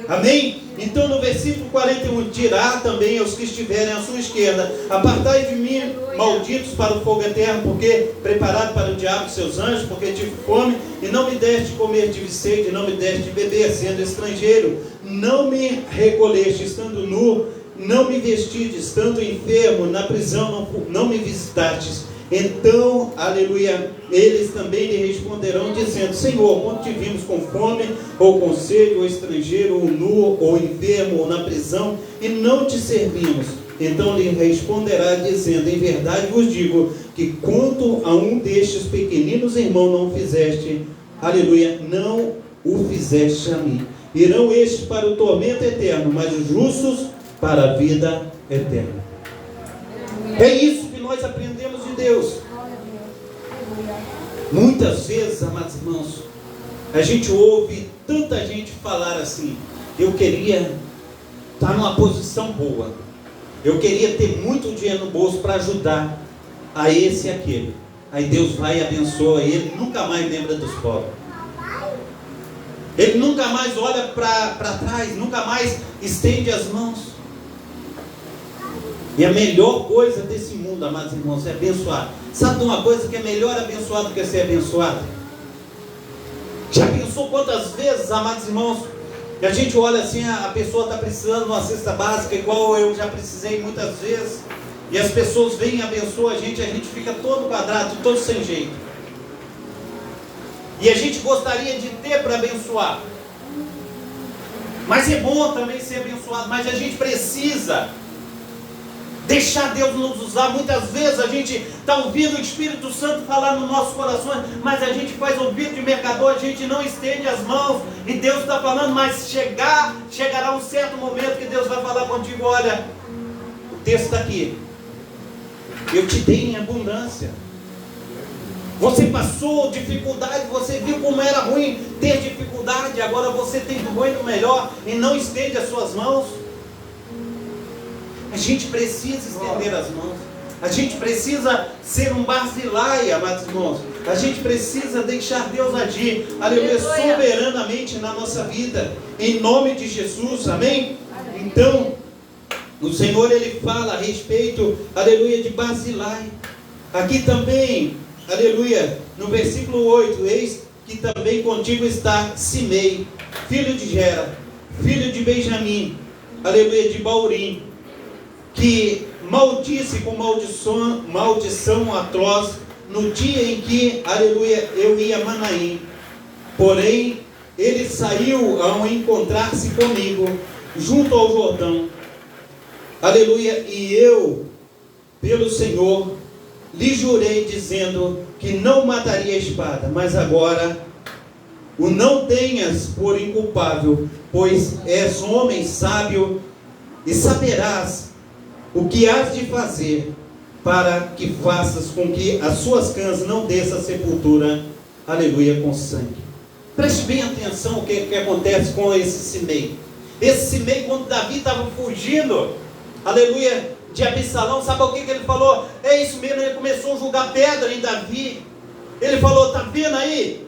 Amém? Então no versículo 41, dirá também aos que estiverem à sua esquerda: apartai de mim, malditos, para o fogo eterno, porque preparado para o diabo e seus anjos, porque tive fome e não me deste comer, tive sede e não me deste beber, sendo estrangeiro não me recolheste, estando nu não me vestiste, estando enfermo na prisão não me visitastes. Então, aleluia, eles também lhe responderão dizendo: Senhor, quando te vimos com fome, ou com sede, ou estrangeiro, ou nu, ou enfermo, ou na prisão, e não te servimos? Então lhe responderá dizendo: em verdade vos digo, que quanto a um destes pequeninos irmãos não fizeste, aleluia, não o fizeste a mim. Irão estes para o tormento eterno, mas os justos para a vida eterna. É isso que nós aprendemos de Deus. Muitas vezes, amados irmãos, a gente ouve tanta gente falar assim: eu queria estar numa posição boa, eu queria ter muito dinheiro no bolso para ajudar a esse e aquele. Aí Deus vai e abençoa ele, nunca mais lembra dos pobres. Ele nunca mais olha para trás, nunca mais estende as mãos. E a melhor coisa desse mundo, amados irmãos, é abençoar. Sabe de uma coisa que é melhor abençoar do que ser abençoado? Já pensou quantas vezes, amados irmãos, que a gente olha assim, a pessoa está precisando de uma cesta básica, igual eu já precisei muitas vezes, e as pessoas vêm e abençoam a gente fica todo quadrado, todo sem jeito. E a gente gostaria de ter para abençoar. Mas é bom também ser abençoado, mas a gente precisa deixar Deus nos usar. Muitas vezes a gente está ouvindo o Espírito Santo falar no nosso coração, mas a gente faz ouvido de mercador, a gente não estende as mãos, e Deus está falando, mas chegará um certo momento que Deus vai falar contigo: olha, o texto está aqui, eu te dei em abundância. Você passou dificuldade, você viu como era ruim ter dificuldade, agora você tem do bom e do melhor, e não estende as suas mãos. A gente precisa estender as mãos. A gente precisa ser um Barzilai, amados irmãos. A gente precisa deixar Deus agir, aleluia, soberanamente na nossa vida, em nome de Jesus, amém? Então, o Senhor, Ele fala a respeito, aleluia, de Barzilai. Aqui também, aleluia, no versículo 8, eis que também contigo está Simei, filho de Gera, filho de Benjamim, aleluia, de Baurim, que maldisse com maldição atroz no dia em que, aleluia, eu ia a Manaim. Porém, ele saiu ao encontrar-se comigo junto ao Jordão, aleluia, e eu, pelo Senhor, lhe jurei dizendo que não mataria a espada, mas agora o não tenhas por inculpável, pois és homem sábio e saberás o que has de fazer para que faças com que as suas cãs não desçam a sepultura, aleluia, com sangue. Preste bem atenção o que acontece com esse Simei. Esse Simei, quando Davi estava fugindo, aleluia, de Absalão, sabe o que ele falou? É isso mesmo, ele começou a jogar pedra em Davi. Ele falou, tá vendo aí?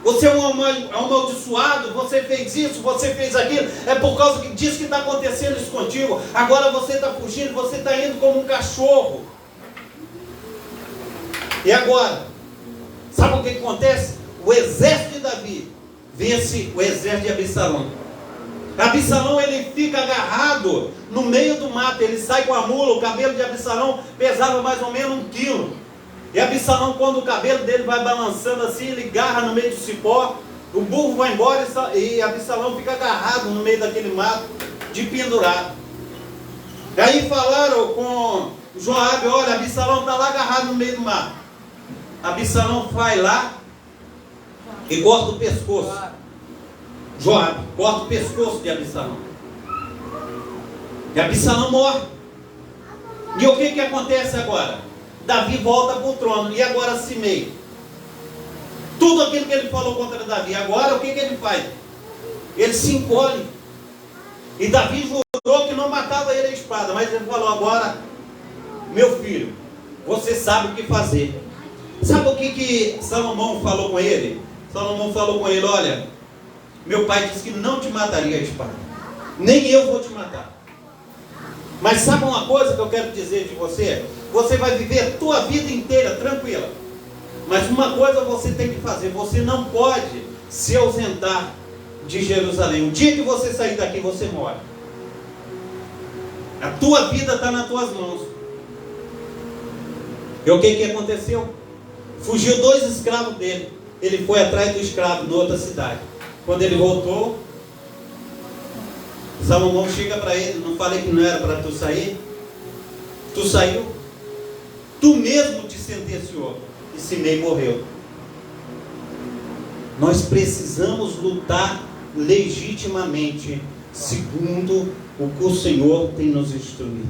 Você é um amaldiçoado, você fez isso, você fez aquilo, é por causa disso que está acontecendo isso contigo. Agora você está fugindo, você está indo como um cachorro. E agora, sabe o que acontece? O exército de Davi vence o exército de Absalão. Absalão, ele fica agarrado no meio do mato, ele sai com a mula. O cabelo de Absalão pesava mais ou menos 1 quilo. E Absalão, quando o cabelo dele vai balançando assim, ele agarra no meio do cipó, o burro vai embora e Absalão fica agarrado no meio daquele mato, de pendurado. E aí falaram com Joabe, olha, Absalão está lá agarrado no meio do mato. Absalão vai lá e corta o pescoço. Joabe corta o pescoço de Absalão. E Absalão morre. E o que acontece agora? Davi volta para o trono. E agora Simei, tudo aquilo que ele falou contra Davi, agora o que ele faz? Ele se encolhe. E Davi jurou que não matava ele a espada, mas ele falou, agora, meu filho, você sabe o que fazer. Sabe o que Salomão falou com ele? Salomão falou com ele, olha, meu pai disse que não te mataria a espada, nem eu vou te matar. Mas sabe uma coisa que eu quero dizer de você? Você vai viver a tua vida inteira tranquila. Mas uma coisa você tem que fazer, você não pode se ausentar de Jerusalém. O dia que você sair daqui, você morre. A tua vida está nas tuas mãos. E o que aconteceu? Fugiu 2 escravos dele. Ele foi atrás do escravo em outra cidade. Quando ele voltou, Salomão chega para ele, não falei que não era para tu sair? Tu saiu? Tu mesmo te sentenciou. E Simei morreu. Nós precisamos lutar legitimamente, segundo o que o Senhor tem nos instruído.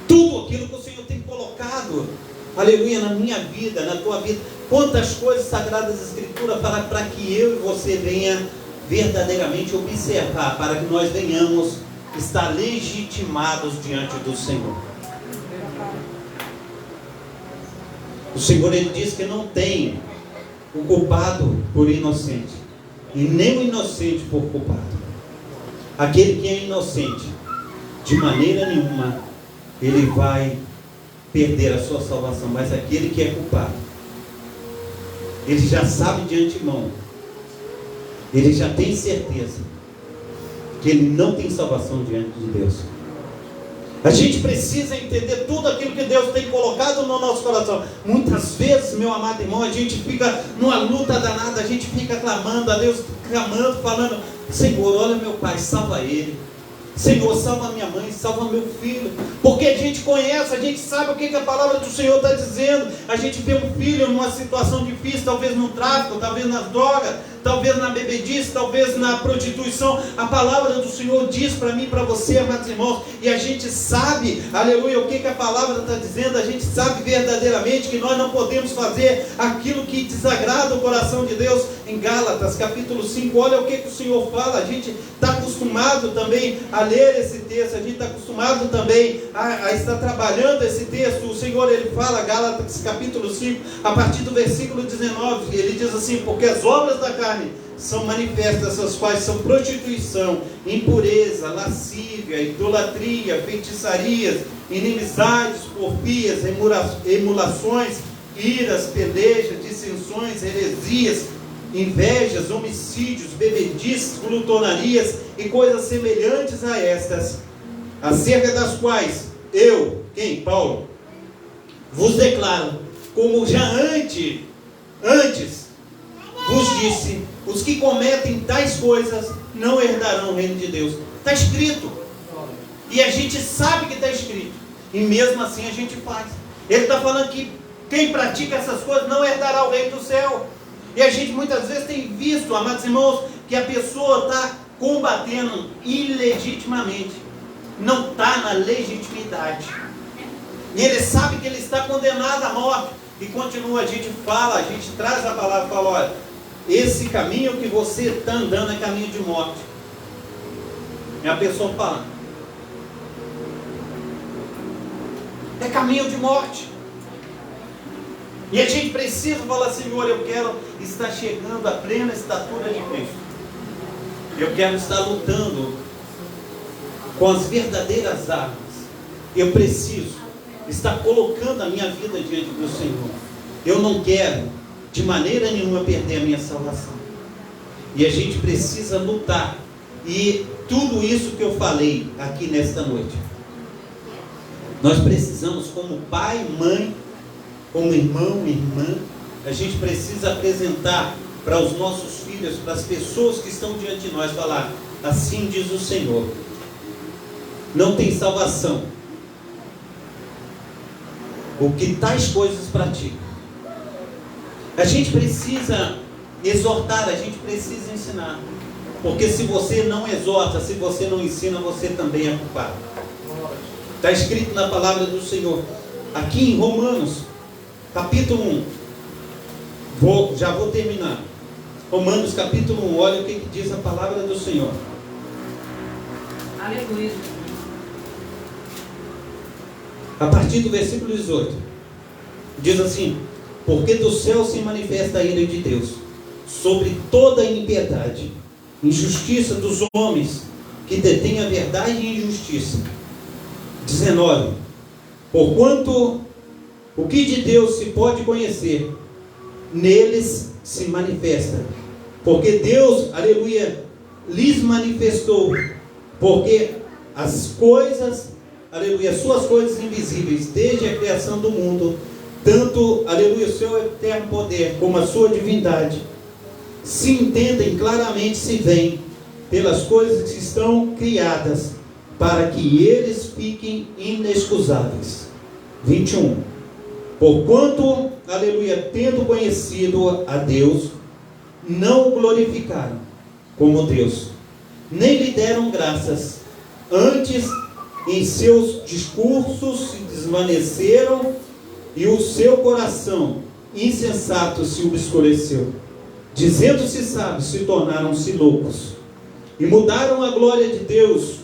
Tudo aquilo que o Senhor tem colocado, aleluia, na minha vida, na tua vida. Quantas coisas sagradas da Escritura falam para que eu e você venha verdadeiramente observar, para que nós venhamos estar legitimados diante do Senhor. O Senhor, ele diz que não tem o culpado por inocente, e nem o inocente por culpado. Aquele que é inocente, de maneira nenhuma ele vai perder a sua salvação, mas aquele que é culpado, ele já sabe de antemão, ele já tem certeza que ele não tem salvação diante de Deus. A gente precisa entender tudo aquilo que Deus tem colocado no nosso coração. Muitas vezes, meu amado irmão, a gente fica numa luta danada, a gente fica clamando a Deus, clamando, falando, Senhor, olha meu pai, salva ele. Senhor, salva minha mãe, salva meu filho. Porque a gente conhece, a gente sabe o que a palavra do Senhor está dizendo. A gente vê um filho numa situação difícil, talvez no tráfico, talvez nas drogas, talvez na bebedice, talvez na prostituição. A palavra do Senhor diz para mim e para você, amados irmãos, e a gente sabe, aleluia, o que a palavra está dizendo. A gente sabe verdadeiramente que nós não podemos fazer aquilo que desagrada o coração de Deus. Em Gálatas capítulo 5, olha o que o Senhor fala. A gente está acostumado também a ler esse texto, a gente está acostumado também a estar trabalhando esse texto. O Senhor, ele fala, Gálatas capítulo 5, a partir do versículo 19, ele diz assim, porque as obras da carne são manifestas, as quais são prostituição, impureza, lascívia, idolatria, feitiçarias, inimizades, porfias, emulações, iras, pelejas, dissensões, heresias, invejas, homicídios, bebedices, glutonarias e coisas semelhantes a estas, acerca das quais eu, quem? Paulo, vos declaro, como já antes vos disse, os que cometem tais coisas não herdarão o reino de Deus. Está escrito, e a gente sabe que está escrito, e mesmo assim a gente faz. Ele está falando que quem pratica essas coisas não herdará o reino do céu. E a gente muitas vezes tem visto, amados irmãos, que a pessoa está combatendo ilegitimamente, não está na legitimidade, e ele sabe que ele está condenado à morte, e continua, a gente fala, a gente traz a palavra e fala, olha, esse caminho que você está andando é caminho de morte. É a pessoa falando. É caminho de morte. E a gente precisa falar, Senhor, eu quero estar chegando à plena estatura de Cristo. Eu quero estar lutando com as verdadeiras armas. Eu preciso estar colocando a minha vida diante do Senhor. Eu não quero, de maneira nenhuma, perder a minha salvação. E a gente precisa lutar. E tudo isso que eu falei aqui nesta noite, nós precisamos, como pai, mãe, como irmão, irmã, a gente precisa apresentar para os nossos filhos, para as pessoas que estão diante de nós, falar: assim diz o Senhor, não tem salvação o que tais coisas praticam. A gente precisa exortar, a gente precisa ensinar, porque se você não exorta, se você não ensina, você também é culpado. Está escrito na palavra do Senhor, aqui em Romanos, capítulo 1, já vou terminar. Romanos capítulo 1, olha o que diz a palavra do Senhor. Aleluia. A partir do versículo 18, diz assim: porque do céu se manifesta a ira de Deus sobre toda a impiedade, injustiça dos homens que detêm a verdade e injustiça. 19. Porquanto o que de Deus se pode conhecer, neles se manifesta. Porque Deus, aleluia, lhes manifestou. Porque as coisas, aleluia, suas coisas invisíveis, desde a criação do mundo, tanto, aleluia, o seu eterno poder, como a sua divindade, se entendem claramente, se veem, pelas coisas que estão criadas, para que eles fiquem inexcusáveis. 21. Porquanto, aleluia, tendo conhecido a Deus, não o glorificaram como Deus, nem lhe deram graças, antes em seus discursos se desvaneceram, e o seu coração insensato se obscureceu. Dizendo-se sábios, se tornaram-se loucos, e mudaram a glória de Deus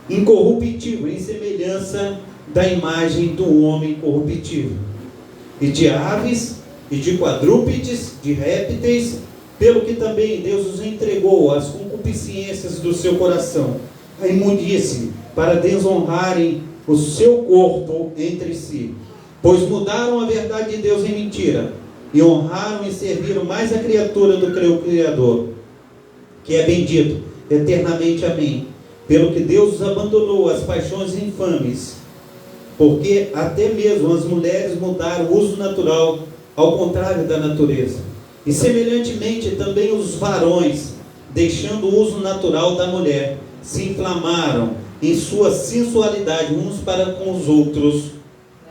incorruptível em semelhança da imagem do homem corruptível, e de aves, e de quadrúpedes, de répteis, pelo que também Deus os entregou às concupiscências do seu coração, a imundície, para desonrarem o seu corpo entre si. Pois mudaram a verdade de Deus em mentira, e honraram e serviram mais a criatura do que o Criador, que é bendito eternamente. Amém. Pelo que Deus os abandonou às paixões infames, porque até mesmo as mulheres mudaram o uso natural, ao contrário da natureza. E semelhantemente também os varões, deixando o uso natural da mulher, se inflamaram em sua sensualidade uns para com os outros,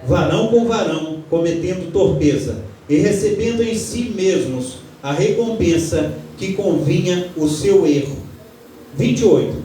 varão com varão, cometendo torpeza, e recebendo em si mesmos a recompensa que convinha o seu erro. 28.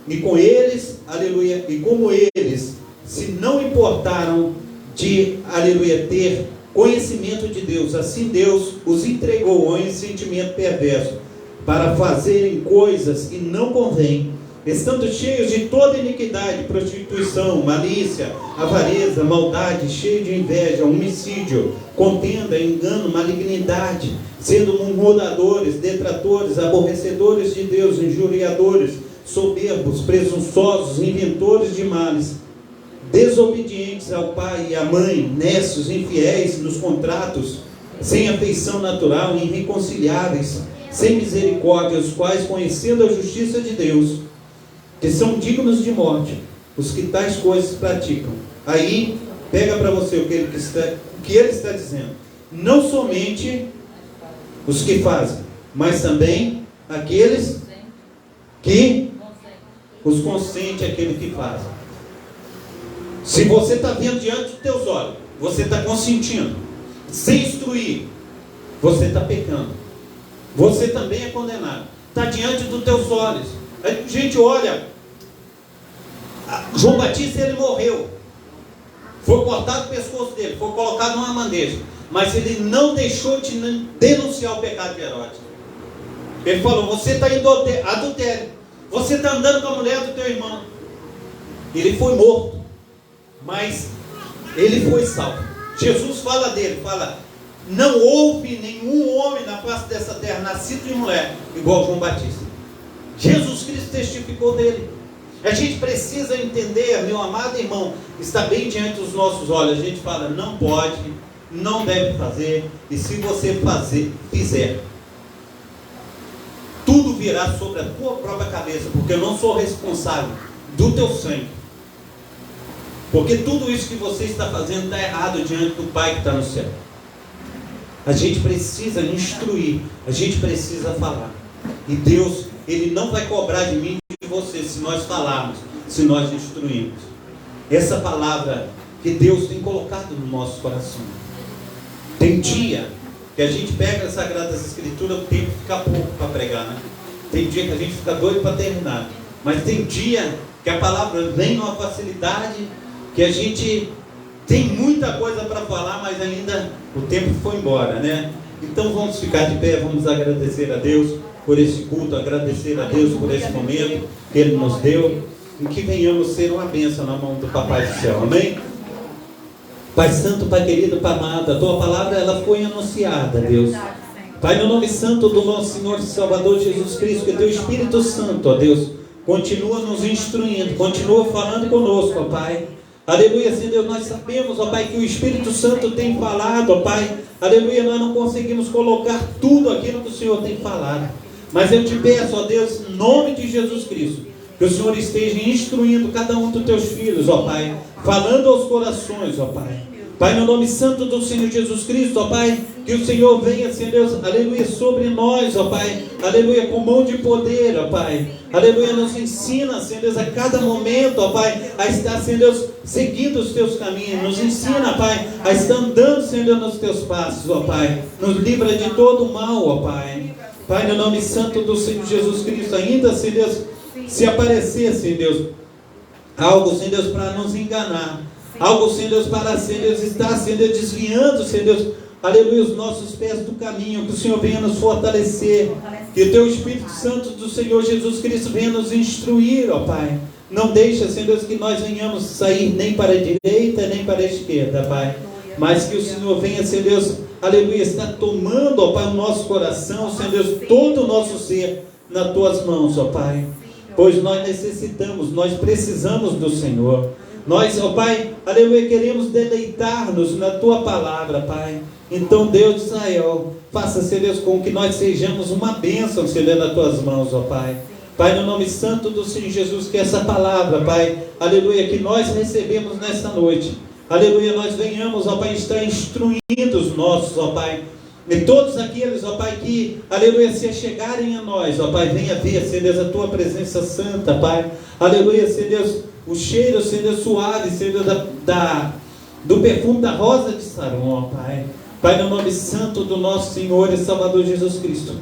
E com eles, aleluia, e como eles se não importaram de, aleluia, ter conhecimento de Deus, assim Deus os entregou ao sentimento perverso, para fazerem coisas que não convém, estando cheios de toda iniquidade, prostituição, malícia, avareza, maldade, cheios de inveja, homicídio, contenda, engano, malignidade, sendo murmuradores, detratores, aborrecedores de Deus, injuriadores, soberbos, presunçosos, inventores de males, desobedientes ao pai e à mãe, nécios, infiéis nos contratos, sem afeição natural, irreconciliáveis, sem misericórdia, os quais, conhecendo a justiça de Deus, que são dignos de morte, os que tais coisas praticam. Aí, pega para você o que ele está dizendo. Não somente os que fazem, mas também aqueles que os consente aquele que faz. Se você está vendo diante dos teus olhos, você está consentindo, sem instruir, você está pecando. Você também é condenado. Está diante dos teus olhos. A gente olha, João Batista, ele morreu. Foi cortado o pescoço dele, foi colocado numa bandeja. mas ele não deixou de denunciar o pecado de Herodes. Ele falou: você está indo adultério, você está andando com a mulher do teu irmão. Ele foi morto, mas ele foi salvo. Jesus fala dele, fala: não houve nenhum homem na face dessa terra nascido de mulher igual João Batista. Jesus Cristo testificou dele. A gente precisa entender, meu amado irmão, está bem diante dos nossos olhos. A gente fala: não pode, não deve fazer, e se você fizer, tudo virá sobre a tua própria cabeça, porque eu não sou responsável do teu sangue, porque tudo isso que você está fazendo está errado diante do Pai que está no céu. A gente precisa instruir, a gente precisa falar, e Deus, Ele não vai cobrar de mim e de você se nós falarmos, se nós instruirmos. Essa palavra que Deus tem colocado no nosso coração. Tem dia que a gente pega as Sagradas Escrituras, o tempo fica pouco para pregar, né? Tem dia que a gente fica doido para terminar, mas tem dia que a palavra vem numa facilidade, que a gente tem muita coisa para falar, mas ainda o tempo foi embora, né? Então vamos ficar de pé, vamos agradecer a Deus por esse culto, agradecer a Deus por esse momento que Ele nos deu, e que venhamos ser uma bênção na mão do Papai do Céu, amém? Pai Santo, Pai querido, Pai amado, a Tua palavra ela foi anunciada, Deus. Pai, no nome santo do nosso Senhor e Salvador Jesus Cristo, que Teu Espírito Santo, ó Deus, continua nos instruindo, continua falando conosco, ó Pai. Aleluia, Senhor Deus, nós sabemos, ó Pai, que o Espírito Santo tem falado, ó Pai. Aleluia, nós não conseguimos colocar tudo aquilo que o Senhor tem falado, mas eu te peço, ó Deus, em nome de Jesus Cristo, que o Senhor esteja instruindo cada um dos Teus filhos, ó Pai, falando aos corações, ó Pai. Pai, no nome santo do Senhor Jesus Cristo, ó Pai, que o Senhor venha, Senhor Deus, aleluia, sobre nós, ó Pai, aleluia, com mão de poder, ó Pai, aleluia, nos ensina, Senhor Deus, a cada momento, ó Pai, a estar, Senhor Deus, seguindo os Teus caminhos, nos ensina, Pai, a estar andando, Senhor Deus, nos Teus passos, ó Pai, nos livra de todo o mal, ó Pai. Pai, no nome santo do Senhor Jesus Cristo, ainda, Senhor Deus, se aparecer, Senhor Deus, algo, Senhor Deus, para nos enganar, algo, Senhor Deus, para, Senhor Deus, estar, Senhor Deus, desviando, Senhor Deus, aleluia, os nossos pés do caminho, que o Senhor venha nos fortalecer, que o Teu Espírito Santo do Senhor Jesus Cristo venha nos instruir, ó Pai. Não deixa, Senhor Deus, que nós venhamos sair nem para a direita, nem para a esquerda, Pai, mas que o Senhor venha, Senhor Deus, aleluia, estar tomando, ó Pai, o nosso coração, Senhor Deus, todo o nosso ser nas Tuas mãos, ó Pai, pois nós necessitamos, nós precisamos do Senhor. Nós, ó Pai, aleluia, queremos deleitar-nos na Tua palavra, Pai. Então, Deus de Israel, faça, Senhor Deus, com que nós sejamos uma bênção, Senhor, nas Tuas mãos, ó Pai. Pai, no nome santo do Senhor Jesus, que essa palavra, Pai, aleluia, que nós recebemos nesta noite, aleluia, nós venhamos, ó Pai, estar instruindo os nossos, ó Pai, e todos aqueles, ó Pai, que, aleluia, se chegarem a nós, ó Pai, venha ver, Senhor Deus, a Tua presença santa, Pai, aleluia, Senhor Deus, o cheiro, Senhor Deus, suave, Senhor Deus, do perfume da rosa de Saron, ó Pai. Pai, no nome santo do nosso Senhor e Salvador Jesus Cristo,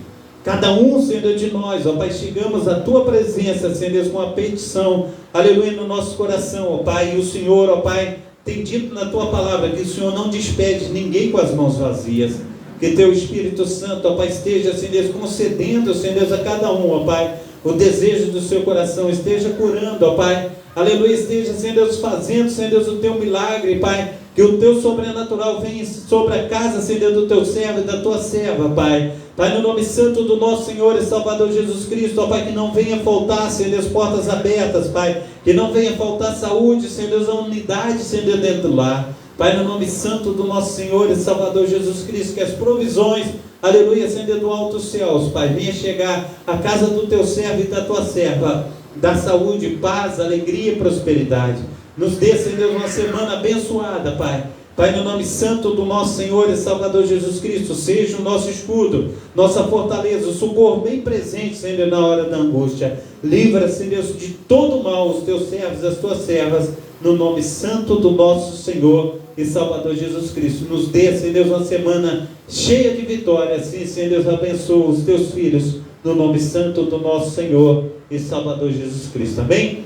cada um, Senhor Deus, de nós, ó Pai, chegamos à Tua presença, Senhor Deus, com a petição, aleluia, no nosso coração, ó Pai, e o Senhor, ó Pai, tem dito na Tua palavra que o Senhor não despede ninguém com as mãos vazias, que Teu Espírito Santo, ó Pai, esteja, Senhor Deus, concedendo, Senhor Deus, a cada um, ó Pai, o desejo do seu coração, esteja curando, ó Pai, aleluia, esteja, Senhor Deus, fazendo, Senhor Deus, o Teu milagre, Pai, que o Teu sobrenatural venha sobre a casa, Senhor Deus, do Teu servo e da Tua serva, Pai. Pai, no nome santo do nosso Senhor e Salvador Jesus Cristo, ó Pai, que não venha faltar, Senhor Deus, portas abertas, Pai, que não venha faltar saúde, Senhor Deus, a unidade, Senhor Deus, dentro do lar. Pai, no nome santo do nosso Senhor e Salvador Jesus Cristo, que as provisões, aleluia, Senhor Deus, do alto céus, Pai, venha chegar à casa do Teu servo e da Tua serva, da saúde, paz, alegria e prosperidade. Nos dê, Senhor Deus, uma semana abençoada, Pai. Pai, no nome santo do nosso Senhor e Salvador Jesus Cristo, seja o nosso escudo, nossa fortaleza, o socorro bem presente, Senhor, na hora da angústia. Livra, Senhor Deus, de todo mal os Teus servos, as Tuas servas, no nome santo do nosso Senhor e Salvador Jesus Cristo. Nos dê, Senhor Deus, uma semana cheia de vitória. Assim, Senhor Deus, abençoa os Teus filhos, no nome santo do nosso Senhor e Salvador Jesus Cristo. Amém?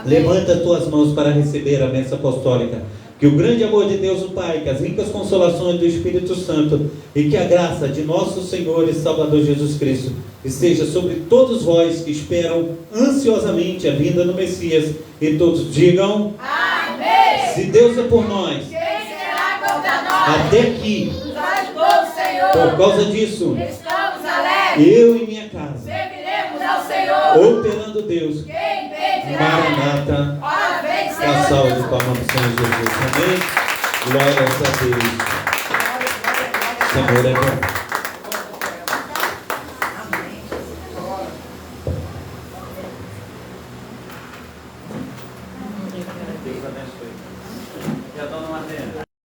Levanta as tuas mãos para receber a bênção apostólica. Que o grande amor de Deus, o Pai, que as ricas consolações do Espírito Santo e que a graça de nosso Senhor e Salvador Jesus Cristo esteja sobre todos vós que esperam ansiosamente a vinda do Messias. E todos digam: amém! Se Deus é por nós, quem será contra nós? Até aqui, nos ajudou o Senhor. Por causa disso, estamos alegres. Eu e minha casa serviremos ao Senhor. Operando Deus. Quem vem Maranata. Ora vem, Senhor. A salve com a mão do Senhor Jesus. Amém. Glórias a Deus. Senhor é bom.